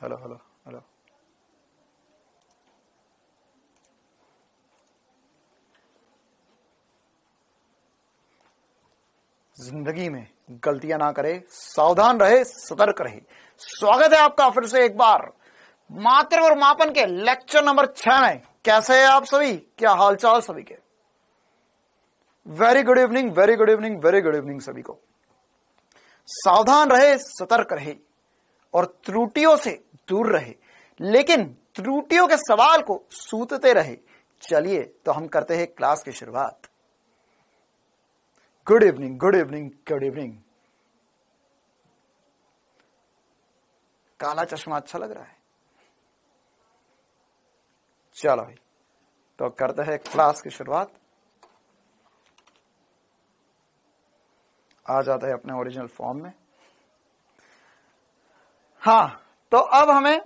Hello hello hello. जिंदगी में गलतियां ना करे, सावधान रहे, सतर्क रहे। स्वागत है आपका फिर से एक बार मात्रा और मापन के लेक्चर नंबर 6 में। कैसे हैं आप सभी? क्या हालचाल सभी के? Very good evening, very good evening, very good evening सभी को। सावधान रहे, सतर्क रहे और त्रुटियों से दूर रहे, लेकिन त्रुटियों के सवाल को सूतते रहे। चलिए तो हम करते हैं क्लास की शुरुआत। Good evening, good evening, good evening. काला चश्मा अच्छा लग रहा है। चलो भाई तो करते हैं क्लास की शुरुआत। आ जाता है अपने ओरिजिनल फॉर्म में। हाँ, तो अब हमें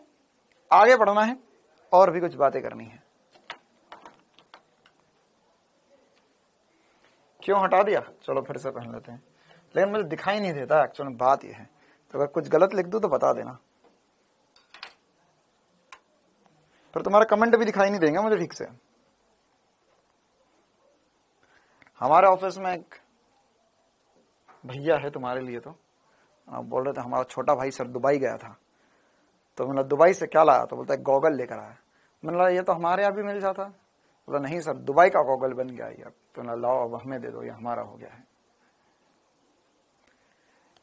आगे बढ़ना है और भी कुछ बातें करनी है। क्यों हटा दिया? चलो फिर से पहन लेते हैं, लेकिन मुझे दिखाई नहीं देता एक्चुअली, बात यह है। तो अगर कुछ गलत लिख दूं तो बता देना, फिर तुम्हारा कमेंट भी दिखाई नहीं देंगे मुझे ठीक से। हमारे ऑफिस में एक भैया है, तुम्हारे लिए तो बोल रहे थे हमारा छोटा भाई सर दुबई गया था, तो मतलब दुबई से क्या लाया? तो बोलता है गॉगल लेकर आया। मतलब ये तो हमारे यहाँ भी मिल जाता। बोला नहीं सर, दुबई का गॉगल बन गया ये। तो लाओ अब हमें दे दो, ये हमारा हो गया है।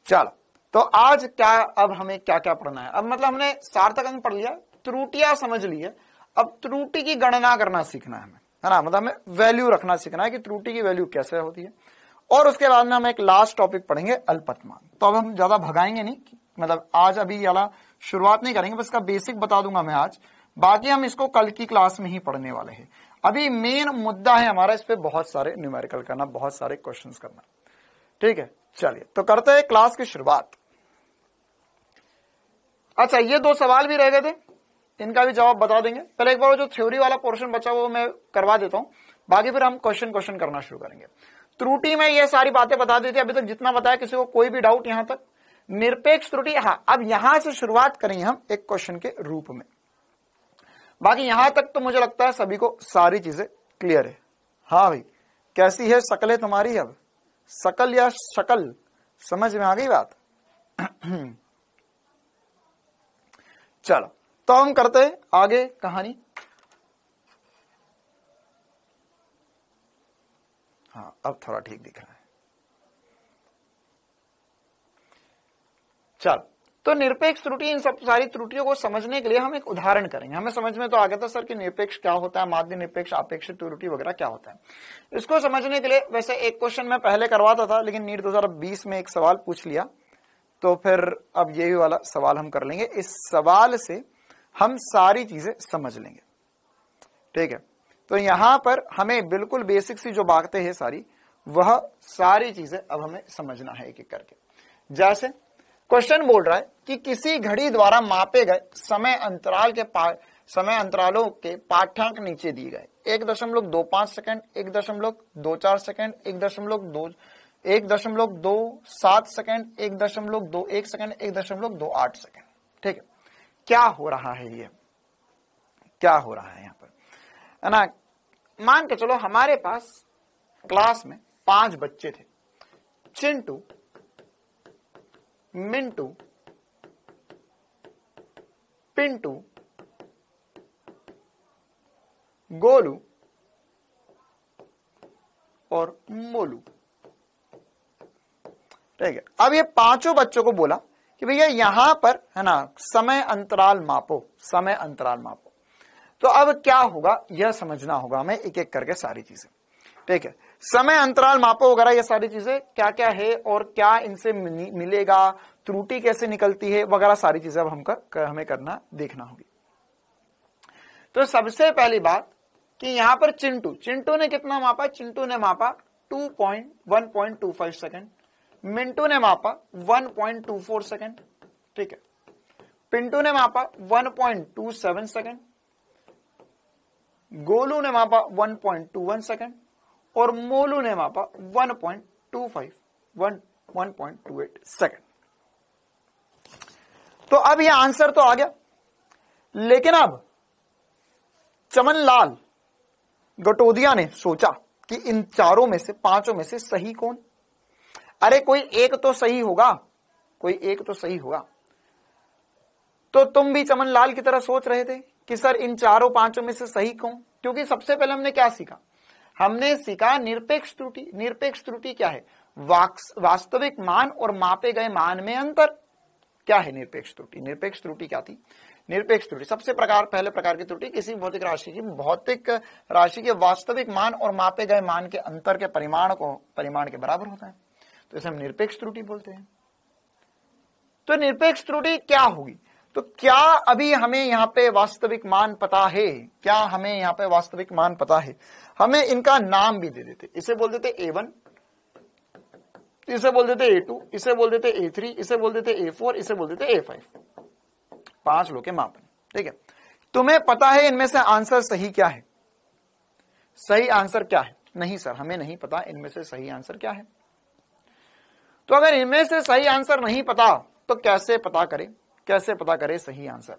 चलो तो आज क्या, अब हमें क्या क्या पढ़ना है? अब मतलब हमने सार्थक अंक पढ़ लिया, त्रुटियां समझ ली है। अब त्रुटि की गणना करना सीखना है हमें, है ना। मतलब हमें वैल्यू रखना सीखना है कि त्रुटि की वैल्यू कैसे होती है। और उसके बाद में हम एक लास्ट टॉपिक पढ़ेंगे, अल्पतमांक। तो अब हम ज्यादा भगाएंगे नहीं, मतलब आज अभी वाला शुरुआत नहीं करेंगे, बस इसका बेसिक बता दूंगा मैं आज। बाकी हम इसको कल की क्लास में ही पढ़ने वाले हैं। अभी मेन मुद्दा है हमारा, इस पे बहुत सारे न्यूमेरिकल करना, बहुत सारे क्वेश्चंस करना। ठीक है, चलिए तो करते हैं क्लास की शुरुआत। अच्छा, ये दो सवाल भी रह गए थे, इनका भी जवाब बता देंगे। पहले एक बार जो थ्योरी वाला पोर्शन बचा वो मैं करवा देता हूं, बाकी फिर हम क्वेश्चन करना शुरू करेंगे। त्रुटि में ये सारी बातें बता दी थी अभी तक जितना बताया। किसी को कोई भी डाउट यहां तक? निरपेक्ष त्रुटि, हाँ, अब यहां से शुरुआत करेंगे हम एक क्वेश्चन के रूप में। बाकी यहां तक तो मुझे लगता है सभी को सारी चीजें क्लियर है। हाँ भाई, कैसी है शकलें तुम्हारी? अब शकल या शकल समझ में आ गई बात? चलो तो हम करते हैं आगे कहानी। हाँ, अब थोड़ा ठीक दिख रहा है। चलो तो निरपेक्ष त्रुटि, इन सब सारी त्रुटियों को समझने के लिए हम एक उदाहरण करेंगे। हमें समझ में तो आ गया था सर कि निरपेक्ष क्या होता है, माध्य निरपेक्ष, आपेक्षिक त्रुटि वगैरह क्या होता है। इसको समझने के लिए वैसे एक क्वेश्चन मैं पहले करवाता था, लेकिन नीट 2020 में एक सवाल पूछ लिया, तो फिर अब यही वाला सवाल हम कर लेंगे। इस सवाल से हम सारी चीजें समझ लेंगे। ठीक है, तो यहां पर हमें बिल्कुल बेसिक सी जो बातें हैं सारी, वह सारी चीजें अब हमें समझना है एक एक करके। जैसे क्वेश्चन बोल रहा है कि किसी घड़ी द्वारा मापे गए समय अंतरालों के पाठ्यांक नीचे दिए गए। 1.25 second, 1.24 second, 1.27 second, 1.21 second, 1.28 second. ठीक है, क्या हो रहा है? ये क्या हो रहा है यहां पर, है ना। मान के चलो हमारे पास क्लास में 5 बच्चे थे। चिंटू, मिंटू, पिंटू, गोलू और मोलू। ठीक है, अब ये पांचों बच्चों को बोला कि भैया यहां पर, है ना, समय अंतराल मापो, समय अंतराल मापो। तो अब क्या होगा यह समझना होगा हमें एक एक करके सारी चीजें। ठीक है, समय अंतराल मापो वगैरह ये सारी चीजें क्या क्या है और क्या इनसे मिलेगा, त्रुटि कैसे निकलती है वगैरह सारी चीजें अब हमें करना, देखना होगी। तो सबसे पहली बात कि यहां पर चिंटू ने कितना मापा? चिंटू ने मापा 1.25 सेकंड। मिंटू ने मापा 1.24 सेकंड। ठीक है, पिंटू ने मापा 1.27 सेकंड, गोलू ने मापा 1.21 सेकंड और मोलू ने मापा 1.28 सेकंड। तो अब ये आंसर तो आ गया, लेकिन अब चमनलाल गटोदिया ने सोचा कि इन चारों में से, पांचों में से सही कौन? अरे कोई एक तो सही होगा, कोई एक तो सही होगा। तो तुम भी चमनलाल की तरह सोच रहे थे कि सर इन चारों पांचों में से सही कौन? क्योंकि सबसे पहले हमने क्या सीखा? हमने सीखा निरपेक्ष त्रुटि। निरपेक्ष त्रुटि क्या है? वास्तविक मान और मापे गए मान में अंतर। क्या है निरपेक्ष त्रुटि? निरपेक्ष त्रुटि क्या थी? निरपेक्ष त्रुटि पहले प्रकार की त्रुटि किसी भौतिक राशि के वास्तविक मान और मापे गए मान के अंतर के परिमाण के बराबर होता है, तो इसे हम निरपेक्ष त्रुटि बोलते हैं। तो निरपेक्ष त्रुटि क्या होगी? तो क्या अभी हमें यहाँ पे वास्तविक मान पता है? क्या हमें यहाँ पे वास्तविक मान पता है? हमें इनका नाम भी दे देते। इसे बोल देते A1, इसे बोल देते A2, इसे बोल देते A3, इसे बोल देते A4, इसे बोल देते A5। 5 लोग के मापन। ठीक है, तुम्हें पता है इनमें से आंसर सही क्या है? सही आंसर क्या है? नहीं सर, हमें नहीं पता इनमें से सही आंसर क्या है। तो अगर इनमें से सही आंसर नहीं पता तो कैसे पता करें सही आंसर?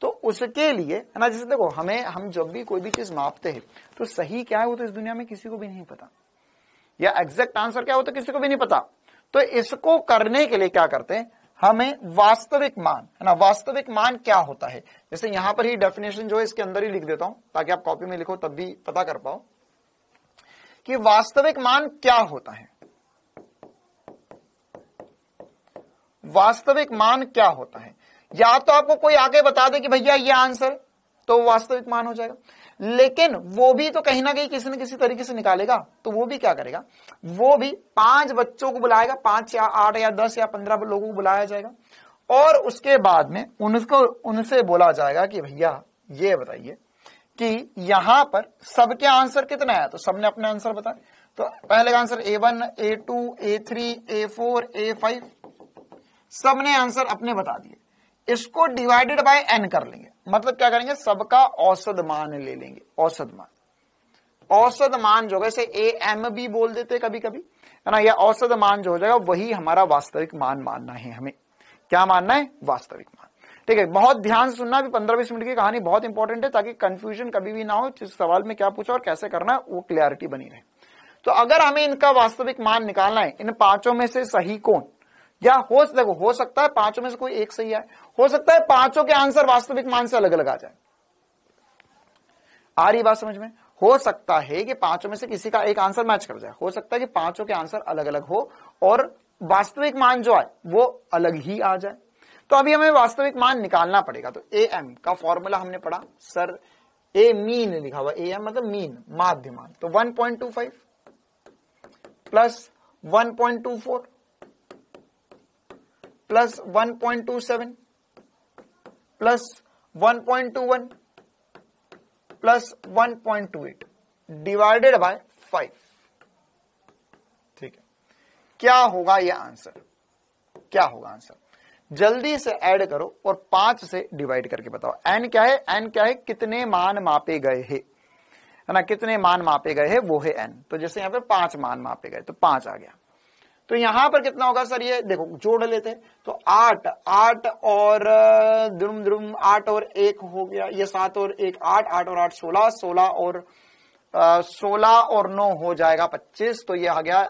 तो उसके लिए है ना, जैसे देखो हम जब भी कोई भी चीज मापते हैं तो सही क्या है वो तो इस दुनिया में किसी को भी नहीं पता, या एग्जैक्ट आंसर क्या हो तो किसी को भी नहीं पता। तो इसको करने के लिए क्या करते हैं? हमें वास्तविक मान, है ना, वास्तविक मान क्या होता है? जैसे यहां पर ही डेफिनेशन जो है इसके अंदर ही लिख देता हूं ताकि आप कॉपी में लिखो तब भी पता कर पाओ कि वास्तविक मान क्या होता है। वास्तविक मान क्या होता है? या तो आपको कोई आके बता दे कि भैया ये आंसर, तो वास्तविक मान हो जाएगा। लेकिन वो भी तो कहीं ना कहीं किसी न किसी तरीके से निकालेगा। तो वो भी क्या करेगा? वो भी 5 बच्चों को बुलाएगा, 5 या 8 या 10 या 15 लोगों को बुलाया जाएगा और उसके बाद में उनसे बोला जाएगा कि भैया ये बताइए कि यहां पर सबके आंसर कितना है। तो सबने अपने आंसर बताए। तो पहले का answer A1, A2, A3, A4, A5, सबने आंसर अपने बता दिए। इसको डिवाइडेड बाय n कर लेंगे, मतलब क्या करेंगे? सबका औसत मान ले लेंगे। औसत मान जो है इसे AM भी बोल देते कभी कभी, है ना। यह औसत मान जो हो जाएगा वही हमारा वास्तविक मान मानना है। हमें क्या मानना है? वास्तविक मान। ठीक है, बहुत ध्यान से सुनना। अभी 15-20 मिनट की कहानी बहुत इंपॉर्टेंट है ताकि कंफ्यूजन कभी भी ना हो, जिस सवाल में क्या पूछा और कैसे करना है वो क्लियरिटी बनी रहे। तो अगर हमें इनका वास्तविक मान निकालना है, इन पांचों में से सही कौन, या हो सकता है पांचों में से कोई एक सही आए, हो सकता है पांचों के आंसर वास्तविक मान से अलग अलग आ जाए। आ रही बात समझ में? हो सकता है कि पांचों में से किसी का एक आंसर मैच कर जाए, हो सकता है कि पांचों के आंसर अलग अलग हो और वास्तविक मान जो आए वो अलग ही आ जाए। तो अभी हमें वास्तविक मान निकालना पड़ेगा। तो AM का फॉर्मूला हमने पढ़ा सर, ए मीन लिखा हुआ, AM मतलब मीन, माध्य मान। तो 1.25 plus 1.24 plus 1.27 plus 1.21 plus 1.28 divided by 5। ठीक है, क्या होगा ये आंसर? क्या होगा आंसर? जल्दी से ऐड करो और 5 से डिवाइड करके बताओ। n क्या है? n क्या है? कितने मान मापे गए हैं, है ना, कितने मान मापे गए हैं वो है n। तो जैसे यहां पे 5 मान मापे गए तो 5 आ गया। तो यहां पर कितना होगा सर? ये देखो जोड़ लेते हैं। तो 8 और द्रुम 8 और 1 हो गया, ये 7 और 1 8, 8 और 8 16, 16 और 9 हो जाएगा 25। तो ये आ गया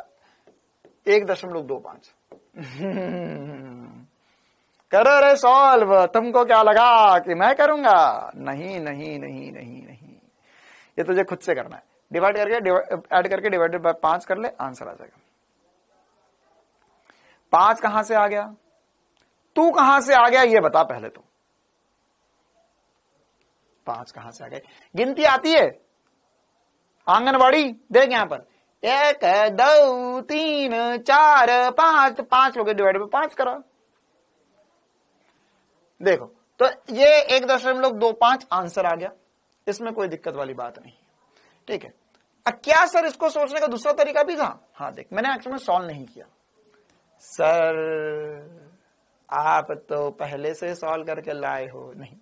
1.25। करो रे सॉल्व। तुमको क्या लगा कि मैं करूंगा? नहीं नहीं नहीं नहीं नहीं, ये तुझे खुद से करना है। डिवाइड करके ऐड करके डिवाइडेड बाय 5 कर ले, आंसर आ जाएगा। 5 कहां से आ गया? तू कहां से आ गया ये बता पहले। तो 5 कहां से आ गए? गिनती आती है आंगनवाड़ी, देख यहां पर 1 2 3 4 5, 5 लोग डिवाइड बाय 5 करो। देखो तो ये 1.25 आंसर आ गया, इसमें कोई दिक्कत वाली बात नहीं। ठीक है, अब क्या सर इसको सोचने का दूसरा तरीका भी था? हाँ देख, मैंने एक्चुअली में सॉल्व नहीं किया सर, आप तो पहले से सॉल्व करके लाए हो। नहीं,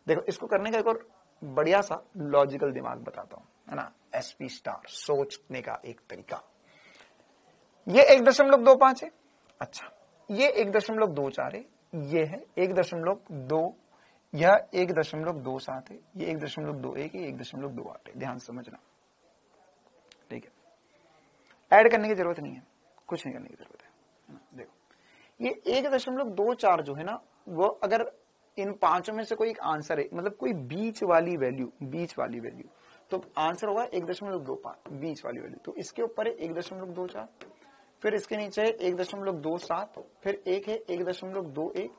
देखो इसको करने का एक और बढ़िया सा लॉजिकल दिमाग बताता हूं, है ना। SP स्टार सोचने का एक तरीका। ये 1.25 है। अच्छा, ये 1.24 है, ये है 1.2, यह 1.27 है, ये 1.21 है, 1.28 है। ध्यान समझना, ठीक है। ऐड करने की जरूरत नहीं है, कुछ नहीं करने की जरूरत है। देखो ये 1.24 जो है ना, वो अगर इन पांचों में से कोई एक आंसर है, मतलब कोई बीच वाली वैल्यू, तो आंसर होगा 1.25, बीच वाली वैल्यू। तो इसके ऊपर है 1.24, फिर इसके नीचे है 1.27, फिर एक है 1.21,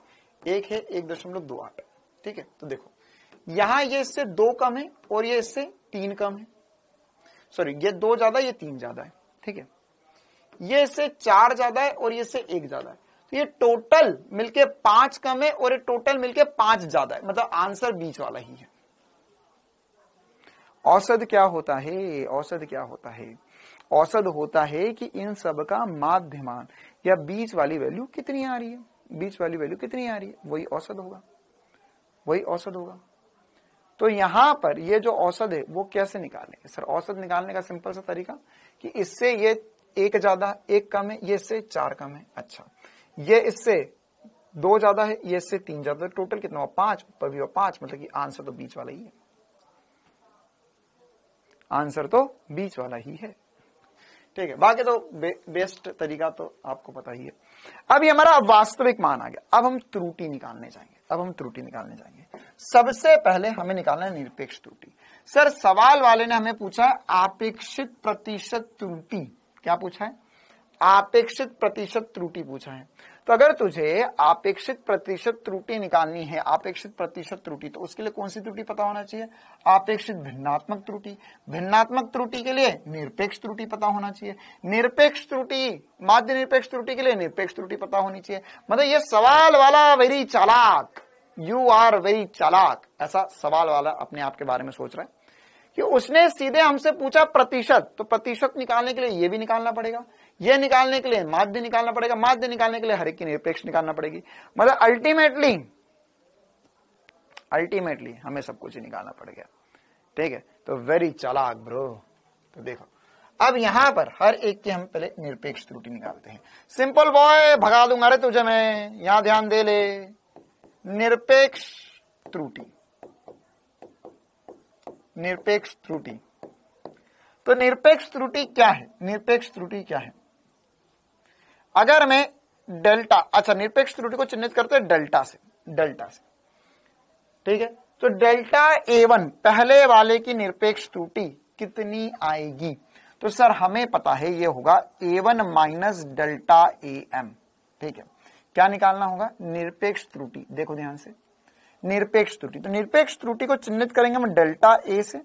एक है 1.28। ठीक है, तो देखो यहां ये इससे 2 कम है और ये इससे 3 कम है। सॉरी, ये 2 ज्यादा, ये 3 ज्यादा है। ठीक है, ये इससे 4 ज्यादा है और ये इससे 1 ज्यादा है। तो ये टोटल मिलके 5 कम है और ये टोटल मिलके 5 ज्यादा है, मतलब आंसर बीच वाला ही है। औसत क्या होता है? औसत क्या होता है? औसत होता है कि इन सब का माध्यमान या बीच वाली वैल्यू कितनी आ रही है, बीच वाली वैल्यू कितनी आ रही है, वही औसत होगा, वही औसत होगा। तो यहां पर ये जो औसत है वो कैसे निकालेंगे सर? औसत निकालने का सिंपल सा तरीका कि इससे ये 1 ज्यादा, 1 कम है, ये इससे 4 कम है। अच्छा, ये इससे 2 ज्यादा है, ये इससे 3 ज्यादा है, टोटल कितना हुआ? 5, ऊपर भी हुआ 5, मतलब कि आंसर तो बीच वाला ही है, आंसर तो बीच वाला ही है। ठीक है, बाकी तो बेस्ट तरीका तो आपको पता ही है। अब ये हमारा वास्तविक मान आ गया। अब हम त्रुटि निकालने जाएंगे, सबसे पहले हमें निकालना है निरपेक्ष त्रुटि। सर सवाल वाले ने हमें पूछा है आपेक्षित प्रतिशत त्रुटि। क्या पूछा है? आपेक्षित प्रतिशत त्रुटि पूछा है। तो अगर तुझे आपेक्षित प्रतिशत त्रुटि निकालनी है, आपेक्षित प्रतिशत त्रुटि, तो उसके लिए कौन सी त्रुटि पता होना चाहिए? आपेक्षित भिन्नात्मक त्रुटि। भिन्नात्मक त्रुटि के लिए निरपेक्ष त्रुटि पता होना चाहिए। निरपेक्ष त्रुटि, माध्य निरपेक्ष त्रुटि के लिए निरपेक्ष त्रुटि पता होनी चाहिए। मतलब ये सवाल वाला वेरी चालाक, यू आर वेरी चालाक, ऐसा सवाल वाला अपने आप के बारे में सोच रहा है कि उसने सीधे हमसे पूछा प्रतिशत, तो प्रतिशत निकालने के लिए ये भी निकालना पड़ेगा, ये निकालने के लिए माध्य निकालना पड़ेगा, माध्य निकालने के लिए हर एक की निरपेक्ष निकालना पड़ेगी। मतलब अल्टीमेटली हमें सब कुछ ही निकालना पड़ेगा। ठीक है, तो वेरी चालाक ब्रो। तो देखो अब यहां पर हर एक की हम पहले निरपेक्ष त्रुटि निकालते हैं। सिंपल बॉय, भगा दूंगा रे तुझे मैं, यहां ध्यान दे ले। निरपेक्ष त्रुटि, निरपेक्ष त्रुटि। तो निरपेक्ष त्रुटि क्या है? निरपेक्ष त्रुटि क्या है? अगर मैं डेल्टा, अच्छा निरपेक्ष त्रुटि को चिन्हित करते हैं डेल्टा से, ठीक है। तो डेल्टा A1 पहले वाले की निरपेक्ष त्रुटि कितनी आएगी? तो सर हमें पता है ये होगा A1 माइनस डेल्टा AM। ठीक है, क्या निकालना होगा? निरपेक्ष त्रुटि। देखो ध्यान से, निरपेक्ष त्रुटि, तो निरपेक्ष त्रुटि को चिन्हित करेंगे हम डेल्टा A से,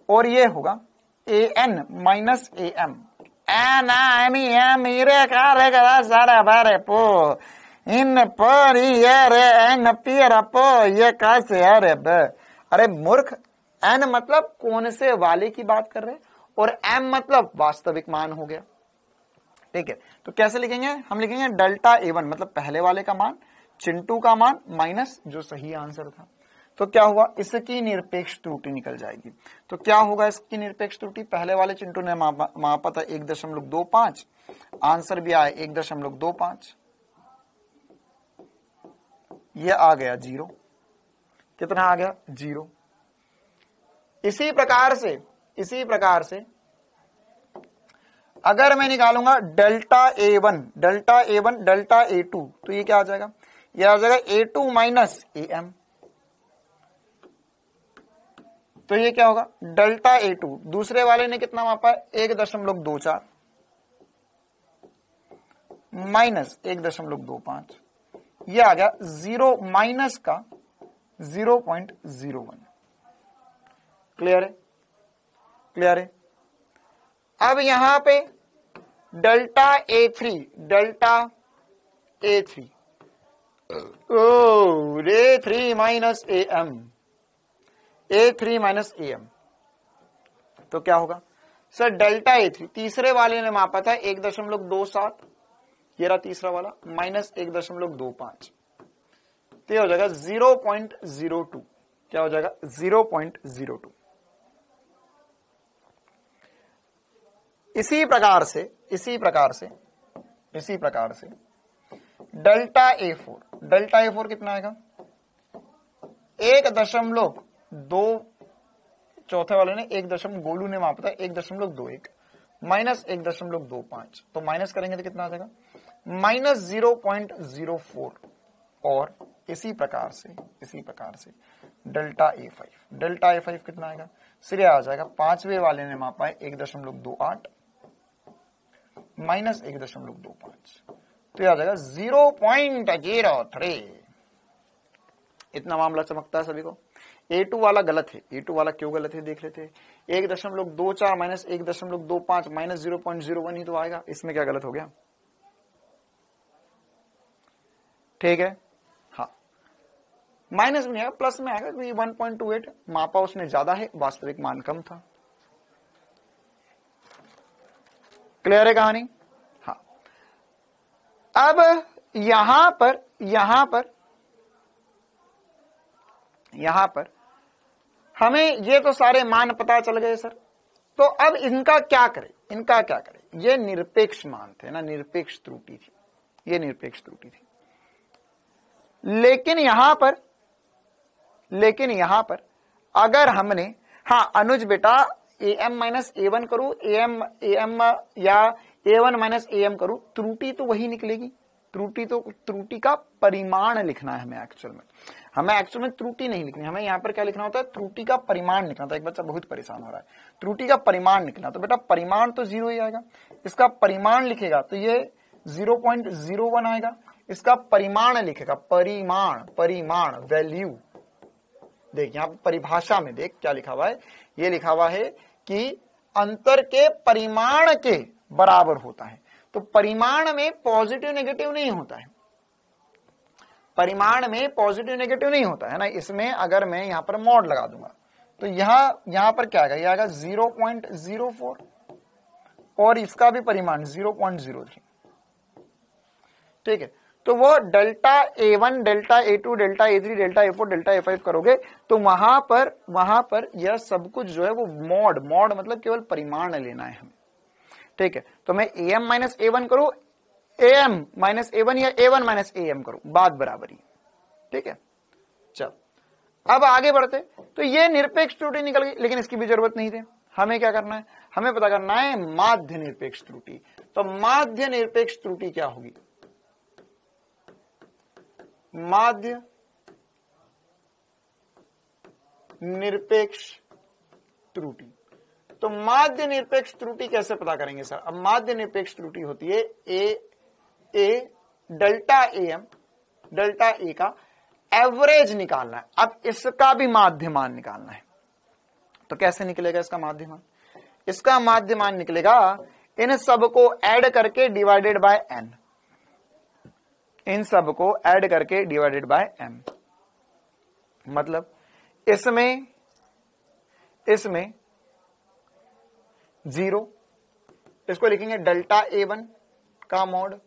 और ये होगा AN माइनस AM। मेरे कार्य करा सारा बारे पो इन पर एन पियर पो ये कैसे? अरे मूर्ख, एन मतलब कौन से वाले की बात कर रहे, और एम मतलब वास्तविक मान हो गया। ठीक है, तो कैसे लिखेंगे? हम लिखेंगे डेल्टा A1 मतलब पहले वाले का मान, चिंटू का मान माइनस जो सही आंसर था। तो क्या हुआ? इसकी निरपेक्ष त्रुटि निकल जाएगी। तो क्या होगा इसकी निरपेक्ष त्रुटि? पहले वाले चिंटू ने मापा था 1.25, आंसर भी आया 1.25, ये आ गया 0। कितना आ गया? 0। इसी प्रकार से अगर मैं निकालूंगा डेल्टा A1, डेल्टा A2, तो ये क्या आ जाएगा? ये आ जाएगा A2 माइनस AM। तो ये क्या होगा? डेल्टा A2, दूसरे वाले ने कितना मापा है? 1.24 माइनस 1.25, ये आ गया 0 माइनस का 0.01। क्लियर है? क्लियर है? अब यहां पे delta A3, A3 minus AM, A3 minus AM, तो क्या होगा? सर डेल्टा A3 तीसरे वाले ने मापा था 1.27, ये रहा तीसरा वाला, माइनस 1.25, तो ये हो जाएगा 0.02। क्या हो जाएगा? 0.02। इसी प्रकार से डेल्टा A4 कितना आएगा? 1.2, चौथे वाले ने 1 गोलू ने मापा था 1.21 माइनस 1.25, तो माइनस करेंगे तो कितना आ जाएगा -0.04। और इसी प्रकार से डेल्टा A5 कितना आएगा, सिरे आ जाएगा 5वें वाले ने मापा है 1.28 माइनस 1.25, तो यह आ जाएगा 0.03। इतना मामला चमकता है सभी को। A2 वाला गलत है। A2 वाला क्यों गलत है देख लेते हैं। 1.24 माइनस 1.25 माइनस 0.01 ही तो आएगा, इसमें क्या गलत हो गया। ठीक है, हाँ माइनस में नहीं आएगा, प्लस में आएगा क्योंकि 1.28 मापा उसने ज्यादा है, वास्तविक मान कम था। क्लियर है कहानी। हाँ, अब यहां पर हमें ये तो सारे मान पता चल गए सर, तो अब इनका क्या करें। ये निरपेक्ष मान थे ना, निरपेक्ष त्रुटि थी, ये निरपेक्ष त्रुटि थी। लेकिन यहां पर अगर हमने, हाँ अनुज बेटा am माइनस a1 करूं, am या a1 माइनस am करूं, त्रुटि तो वही निकलेगी। त्रुटि का परिमाण लिखना है हमें एक्चुअल में त्रुटि नहीं लिखनी, हमें यहाँ पर क्या लिखना होता है, त्रुटि का परिमाण लिखना था। एक बच्चा बहुत परेशान हो रहा है, त्रुटि का परिमाण लिखना, तो बेटा परिमाण तो 0 ही आएगा, इसका परिमाण लिखेगा तो ये 0.01 आएगा, इसका परिमाण लिखेगा, परिमाण वैल्यू। देख यहाँ परिभाषा में देख क्या लिखा हुआ है, ये लिखा हुआ है कि अंतर के परिमाण के बराबर होता है। तो परिमाण में पॉजिटिव नेगेटिव नहीं होता है, परिमाण में पॉजिटिव नेगेटिव नहीं होता है ना। इसमें अगर मैं यहां पर मॉड लगा दूंगा तो यहां पर क्या आएगा, ये आएगा 0.04 और इसका भी परिमाण 0.03। ठीक है, तो वो delta A1 delta A2 delta A3 delta A4 delta A5 करोगे तो वहां पर यह सब कुछ जो है वो मॉड मतलब केवल परिमाण लेना है हमें। ठीक है, तो मैं am माइनस A1 करूं, am माइनस A1 या A1 माइनस AM करूं, बात बराबर ही। ठीक है, चल अब आगे बढ़ते। तो ये निरपेक्ष त्रुटि निकल गई, लेकिन इसकी भी जरूरत नहीं थी। हमें क्या करना है, हमें पता करना है माध्य निरपेक्ष त्रुटि। तो माध्य निरपेक्ष त्रुटि क्या होगी, माध्य निरपेक्ष त्रुटि। तो माध्य निरपेक्ष त्रुटि कैसे पता करेंगे सर। अब माध्य निरपेक्ष त्रुटि होती है ए डेल्टा AM डेल्टा A का एवरेज निकालना है। अब इसका भी माध्य मान निकालना है, तो कैसे निकलेगा इसका माध्य मान। इसका माध्य मान निकलेगा इन सब को ऐड करके डिवाइडेड बाय n, इन सब को ऐड करके डिवाइडेड बाय m। मतलब इसमें 0, इसको लिखेंगे डेल्टा A1 का मॉड।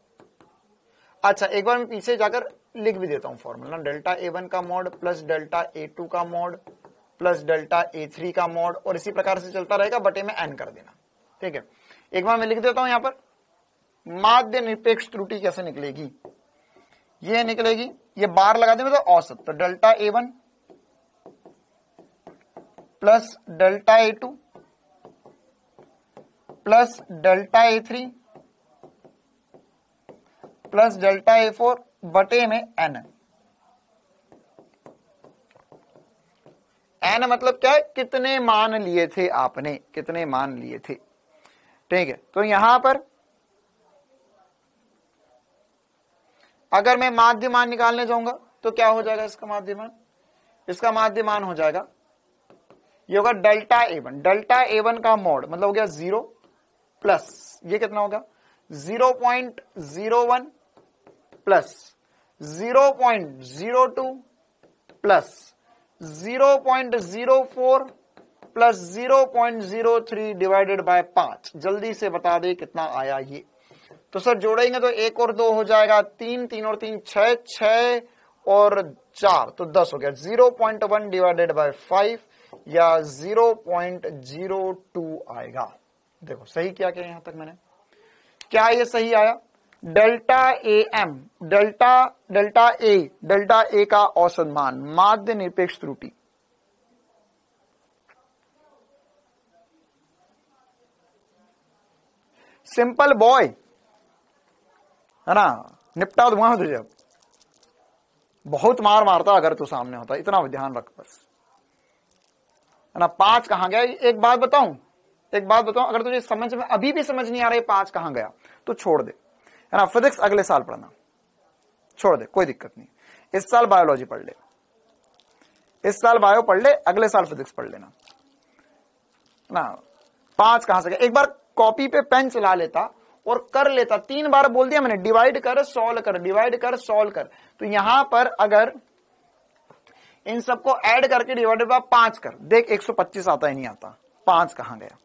अच्छा एक बार मैं पीछे जाकर लिख भी देता हूं फॉर्मूला, डेल्टा A1 का मॉड प्लस डेल्टा A2 का मॉड प्लस डेल्टा A3 का मॉड, और इसी प्रकार से चलता रहेगा, बटे में n कर देना। ठीक है, एक बार मैं लिख देता हूं यहां पर माध्य निरपेक्ष त्रुटि कैसे निकलेगी। ये निकलेगी, ये बार लगा देंगे तो औसत, तो delta A1 plus delta A2 plus delta A3 plus delta A4 बटे में n। n मतलब क्या है, कितने मान लिए थे आपने, कितने मान लिए थे। ठीक है, तो यहां पर अगर मैं माध्य मान निकालने जाऊंगा तो क्या हो जाएगा इसका माध्य मान, इसका माध्य मान हो जाएगा, ये होगा डेल्टा A1 का मॉड मतलब हो गया 0 प्लस ये कितना होगा 0.01 plus 0.02 plus 0.04 plus 0.03 divided by 5। जल्दी से बता दे कितना आया ये। तो सर जोड़ेंगे तो 1 और 2 हो जाएगा 3, 3 और 3 6, 6 और 4 तो 10 हो गया। 0.1 डिवाइडेड बाय 5 या 0.02 आएगा। देखो सही क्या किया यहां तक मैंने, क्या ये सही आया। Delta A M, delta A का औसत मान, माध्य निरपेक्ष त्रुटि। सिंपल बॉय, है ना, निपटा दूंगा तुझे अब, बहुत मार मारता अगर तू सामने होता, इतना ध्यान रख बस, है ना। 5 कहां गया, एक बात बताऊं, अगर तुझे समझ में अभी भी समझ नहीं आ रहा है 5 कहां गया तो छोड़ दे, है ना। फिजिक्स अगले साल पढ़ना, छोड़ दे, कोई दिक्कत नहीं। इस साल बायोलॉजी पढ़ ले, इस साल बायो पढ़ ले, अगले साल फिजिक्स पढ़ लेना ना। 5 कहां से गया, एक बार कॉपी पे पेन चला लेता और कर लेता, 3 बार बोल दिया मैंने, डिवाइड कर सॉल्व कर, डिवाइड कर सॉल्व कर। तो यहां पर अगर इन सबको ऐड करके डिवाइडेड बाय 5 कर, देख 125 आता ही नहीं आता। 5 कहां गया,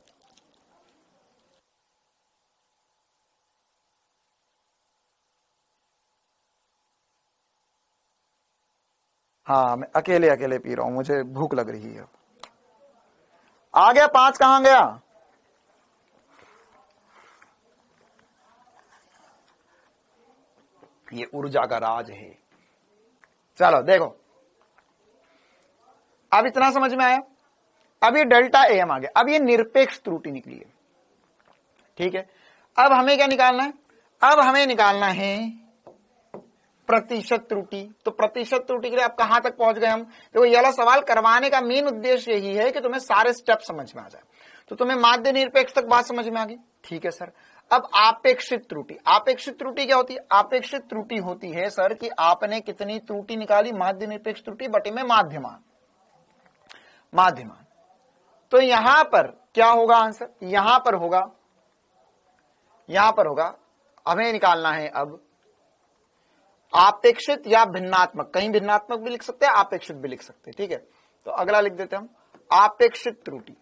हाँ मैं अकेले अकेले पी रहा हूं, मुझे भूख लग रही है। आ गया 5 कहां गया, ये ऊर्जा का राज है। चलो देखो, अब इतना समझ में आया। अब ये डेल्टा एम आ गया, अब ये निरपेक्ष त्रुटि निकली है, ठीक है। अब हमें क्या निकालना है, अब हमें निकालना है प्रतिशत त्रुटि। तो प्रतिशत त्रुटि के लिए अब कहां तक पहुंच गए हम, देखो ये वाला सवाल करवाने का मेन उद्देश्य यही है कि तुम्हें सारे स्टेप समझ में आ जाए। तो तुम्हें माध्य निरपेक्ष तक बात समझ में आ गई, ठीक है सर। अब आपेक्षित त्रुटि, आपेक्षित त्रुटि क्या होती है, आपेक्षित त्रुटि होती है सर कि आपने कितनी त्रुटि निकाली, माध्य निरपेक्ष त्रुटि बटे में माध्यमान, माध्यमान। तो यहां पर क्या होगा आंसर, यहां पर होगा हमें निकालना है अब आपेक्षित या भिन्नात्मक, कहीं भिन्नात्मक भी लिख सकते हैं, आपेक्षित भी लिख सकते हैं, ठीक है। तो अगला लिख देते हैं हम आपेक्षित त्रुटि।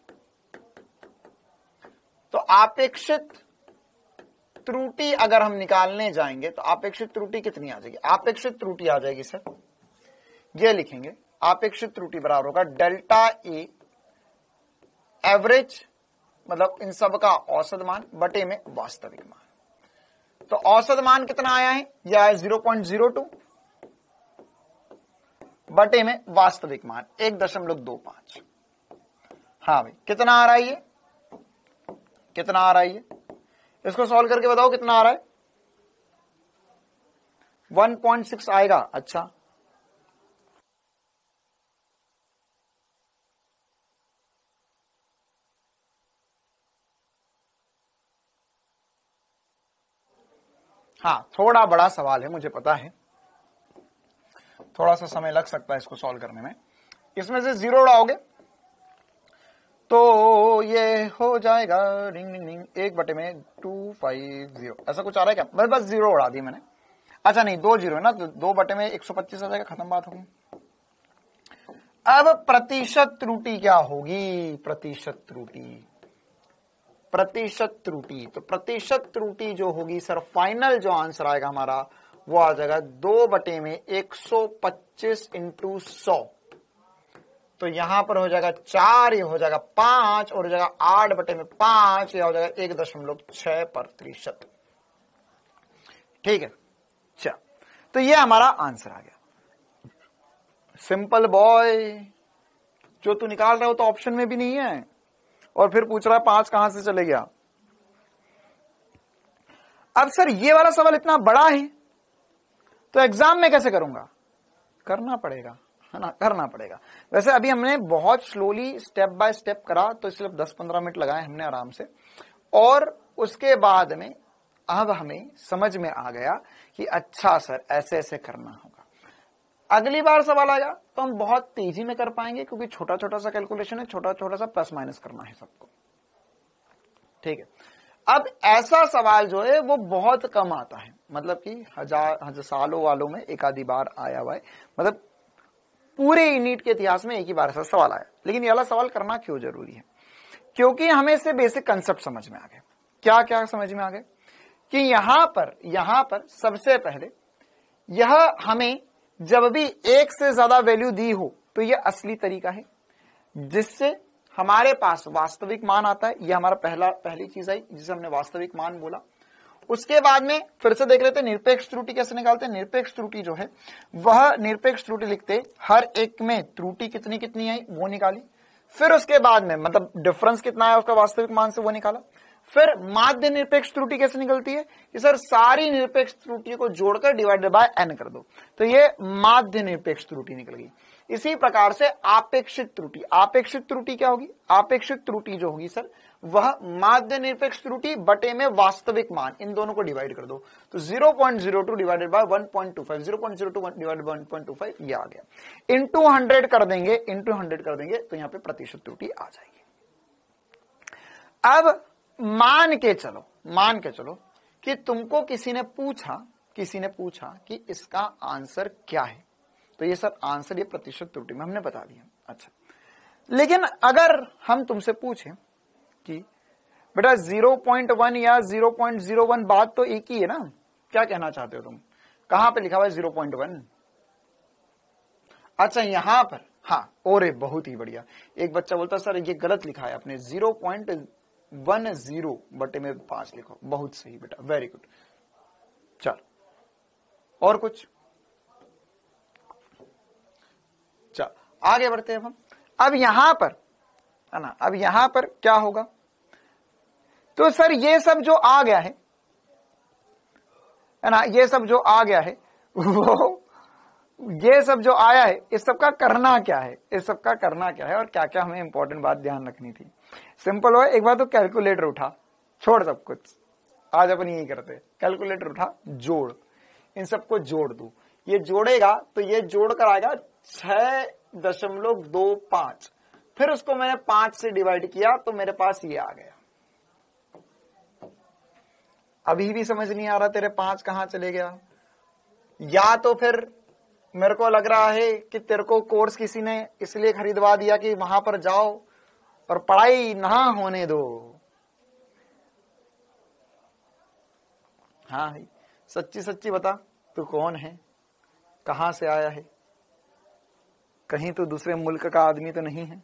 तो आपेक्षित त्रुटि अगर हम निकालने जाएंगे तो आपेक्षित त्रुटि कितनी आ जाएगी, आपेक्षित त्रुटि आ जाएगी सर, ये लिखेंगे आपेक्षित त्रुटि बराबर होगा डेल्टा ए एवरेज, मतलब इन सब का औसत मान बटे में वास्तविक मान। तो औसत मान कितना आया है, यह है 0.02 बटे में वास्तविक मान 1.25। हाँ भाई, कितना आ रहा है ये, कितना आ रहा है ये, इसको सॉल्व करके बताओ कितना आ रहा है, 1.6 आएगा। अच्छा, हाँ थोड़ा बड़ा सवाल है मुझे पता है, थोड़ा सा समय लग सकता है इसको सॉल्व करने में। इसमें से 0 उड़ाओगे तो ये हो जाएगा रिंग रिंग रिंग 1 बटे में 250, ऐसा कुछ आ रहा है क्या, बस 0 उड़ा दी मैंने। अच्छा नहीं, 2 0 है ना, तो 2 बटे में 125 आ जाएगा, खत्म बात होगी। अब प्रतिशत त्रुटि क्या होगी, प्रतिशत त्रुटि, प्रतिशत त्रुटि, तो प्रतिशत त्रुटि जो होगी सर, फाइनल जो आंसर आएगा हमारा वो आ जाएगा 2 बटे में 125 इंटू 100। तो यहां पर हो जाएगा 4, ये हो जाएगा 5 और हो जाएगा 8 बटे में 5, ये हो जाएगा 1.6%। ठीक है, चल तो ये हमारा आंसर आ गया। सिंपल बॉय, जो तू निकाल रहा हो तो ऑप्शन में भी नहीं है और फिर पूछ रहा है 5 कहां से चले गया। अब सर ये वाला सवाल इतना बड़ा है तो एग्जाम में कैसे करूंगा, करना पड़ेगा, है ना, करना पड़ेगा। वैसे अभी हमने बहुत स्लोली स्टेप बाय स्टेप करा तो इसलिए 10-15 मिनट लगाए हमने आराम से, और उसके बाद में अब हमें समझ में आ गया कि अच्छा सर ऐसे ऐसे करना होगा। अगली बार सवाल आएगा तो हम बहुत तेजी में कर पाएंगे क्योंकि छोटा छोटा सा कैलकुलेशन है, छोटा छोटा सा प्लस माइनस करना है सबको, ठीक है। अब ऐसा सवाल जो है वो बहुत कम आता है, मतलब कि हजार सालों वालों में एक आधी बार आया हुआ है, मतलब पूरे नीट के इतिहास में एक ही बार ऐसा सवाल आया। लेकिन ये वाला सवाल करना क्यों जरूरी है, क्योंकि हमें इससे बेसिक कंसेप्ट समझ में आ गए। क्या क्या समझ में आ गए कि यहां पर सबसे पहले यह हमें जब भी 1 से ज्यादा वैल्यू दी हो तो यह असली तरीका है जिससे हमारे पास वास्तविक मान आता है। यह हमारा पहली चीज आई जिसे हमने वास्तविक मान बोला। उसके बाद में फिर से देख लेते हैं निरपेक्ष त्रुटि कैसे निकालते हैं। निरपेक्ष त्रुटि जो है वह निरपेक्ष त्रुटि लिखते हर एक में त्रुटि कितनी कितनी आई वो निकाली, फिर उसके बाद में मतलब डिफरेंस कितना है उसका वास्तविक मान से वो निकाला। फिर माध्य निरपेक्ष त्रुटि कैसे निकलती है कि सर सारी निरपेक्ष त्रुटियों को जोड़कर डिवाइडेड बाय n कर दो, तो ये माध्य निरपेक्ष त्रुटि निकल गई। इसी प्रकार से आपेक्षित त्रुटि, आपेक्षित त्रुटि क्या होगी, आपेक्षित त्रुटि जो होगी सर वह माध्य निरपेक्ष त्रुटि बटे में वास्तविक मान, इन दोनों को डिवाइड कर दो, तो 0.02 डिवाइडेड बाय 1.25, 0.02 डिवाइडेड बाय 1.25 ये आ गया। इंटू 100 कर देंगे, इंटू 100 कर देंगे तो यहां पे प्रतिशत त्रुटि आ जाएगी। अब मान के चलो कि तुमको किसी ने पूछा कि इसका आंसर क्या है, तो ये सब आंसर ये प्रतिशत त्रुटि में हमने बता दिया। अच्छा, लेकिन अगर हम तुमसे पूछें कि बेटा 0.1 या 0.01 बात तो एक ही है ना, क्या कहना चाहते हो तुम, कहां पे लिखा हुआ है 0.1? अच्छा यहां पर, हाँ, और बहुत ही बढ़िया। एक बच्चा बोलता सर ये गलत लिखा है आपने, 0.10 बटे में 5 लिखो। बहुत सही बेटा, वेरी गुड। चल और कुछ, चल आगे बढ़ते हैं हम। अब यहां पर है ना, अब यहां पर क्या होगा, तो सर ये सब जो आ गया है ना, ये सब जो आ गया है वो ये सब जो आया है इस सब का करना क्या है, इस सब का करना क्या है और क्या क्या हमें इंपॉर्टेंट बात ध्यान रखनी थी। सिंपल हो, एक बार तो कैलकुलेटर उठा, छोड़ सब कुछ, आज अपन यही करते, कैलकुलेटर उठा, जोड़, इन सबको जोड़ दू, ये जोड़ेगा तो ये जोड़ कर आएगा 6.25, फिर उसको मैंने 5 से डिवाइड किया तो मेरे पास ये आ गया। अभी भी समझ नहीं आ रहा तेरे 5 कहां चले गया, या तो फिर मेरे को लग रहा है कि तेरे को कोर्स किसी ने इसलिए खरीदवा दिया कि वहां पर जाओ और पढ़ाई ना होने दो। हाँ भाई, सच्ची सच्ची बता, तू कौन है, कहां से आया है, कहीं तू दूसरे मुल्क का आदमी तो नहीं है?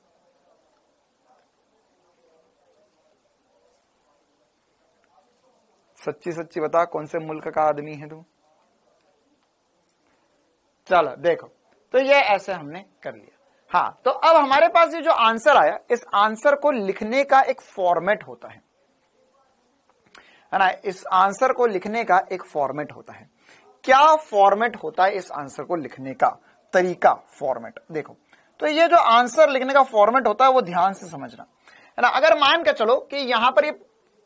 सच्ची सच्ची बता, कौन से मुल्क का आदमी है तू? चलो देखो, तो ये ऐसे हमने कर लिया। हाँ, तो अब हमारे पास ये जो आंसर आया, इस आंसर को लिखने का एक फॉर्मेट होता है ना, इस आंसर को लिखने का एक फॉर्मेट होता है। क्या फॉर्मेट होता है इस आंसर को लिखने का तरीका, फॉर्मेट देखो। तो ये जो आंसर लिखने का फॉर्मेट होता है वो ध्यान से समझना है ना। अगर मान के चलो कि यहां पर ये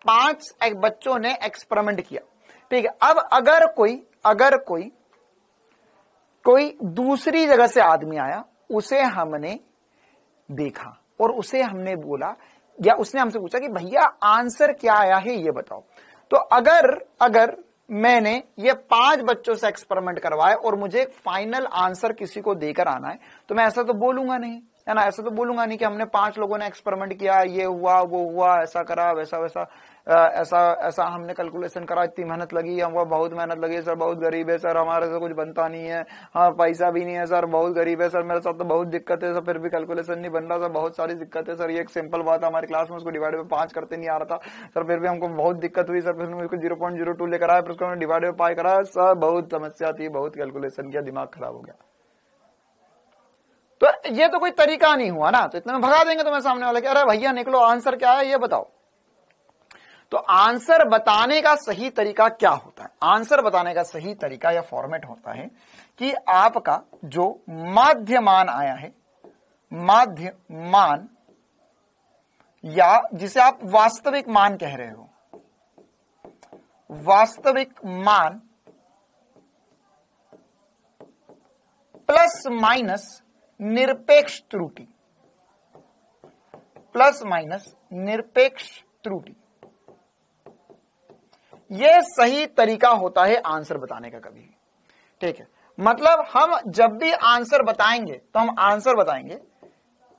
5 बच्चों ने एक्सपेरिमेंट किया, ठीक है। अब अगर कोई दूसरी जगह से आदमी आया, उसे हमने देखा और उसे हमने बोला, या उसने हमसे पूछा कि भैया आंसर क्या आया है ये बताओ। तो अगर मैंने ये 5 बच्चों से एक्सपेरिमेंट करवाए और मुझे एक फाइनल आंसर किसी को देकर आना है, तो मैं ऐसा तो बोलूंगा नहीं, है ना, ऐसा तो बोलूंगा नहीं कि हमने 5 लोगों ने एक्सपेरिमेंट किया, ये हुआ वो हुआ, ऐसा करा वैसा वैसा, ऐसा हमने कैलकुलेशन करा, इतनी मेहनत लगी, हमको बहुत मेहनत लगी सर, बहुत गरीब है सर, हमारे से कुछ बनता नहीं है, हाँ पैसा भी नहीं है सर, बहुत गरीब है सर, मेरे साथ तो बहुत दिक्कत है सर, फिर भी कैलकुलेशन नहीं बन रहा सर, बहुत सारी दिक्कत है सर, ये एक सिंपल बात है हमारी क्लास में, उसको डिवाइड बाय 5 करते नहीं आ रहा था सर, फिर भी हमको बहुत दिक्कत हुई सर, फिर उसको 0.02 लेकर आया, फिर उसको डिवाइड बाय 5 करा सर, बहुत समस्या थी, बहुत कैलकुलेशन किया, दिमाग खराब हो गया। तो ये तो कोई तरीका नहीं हुआ ना, तो इतने में भगा देंगे तुम्हें सामने वाले कि अरे भैया निकलो, आंसर क्या है ये बताओ। तो आंसर बताने का सही तरीका क्या होता है, आंसर बताने का सही तरीका या फॉर्मेट होता है कि आपका जो माध्य मान आया है, माध्य मान, या जिसे आप वास्तविक मान कह रहे हो, वास्तविक मान प्लस माइनस निरपेक्ष त्रुटि, प्लस माइनस निरपेक्ष त्रुटि, यह सही तरीका होता है आंसर बताने का कभी, ठीक है। मतलब हम जब भी आंसर बताएंगे तो हम आंसर बताएंगे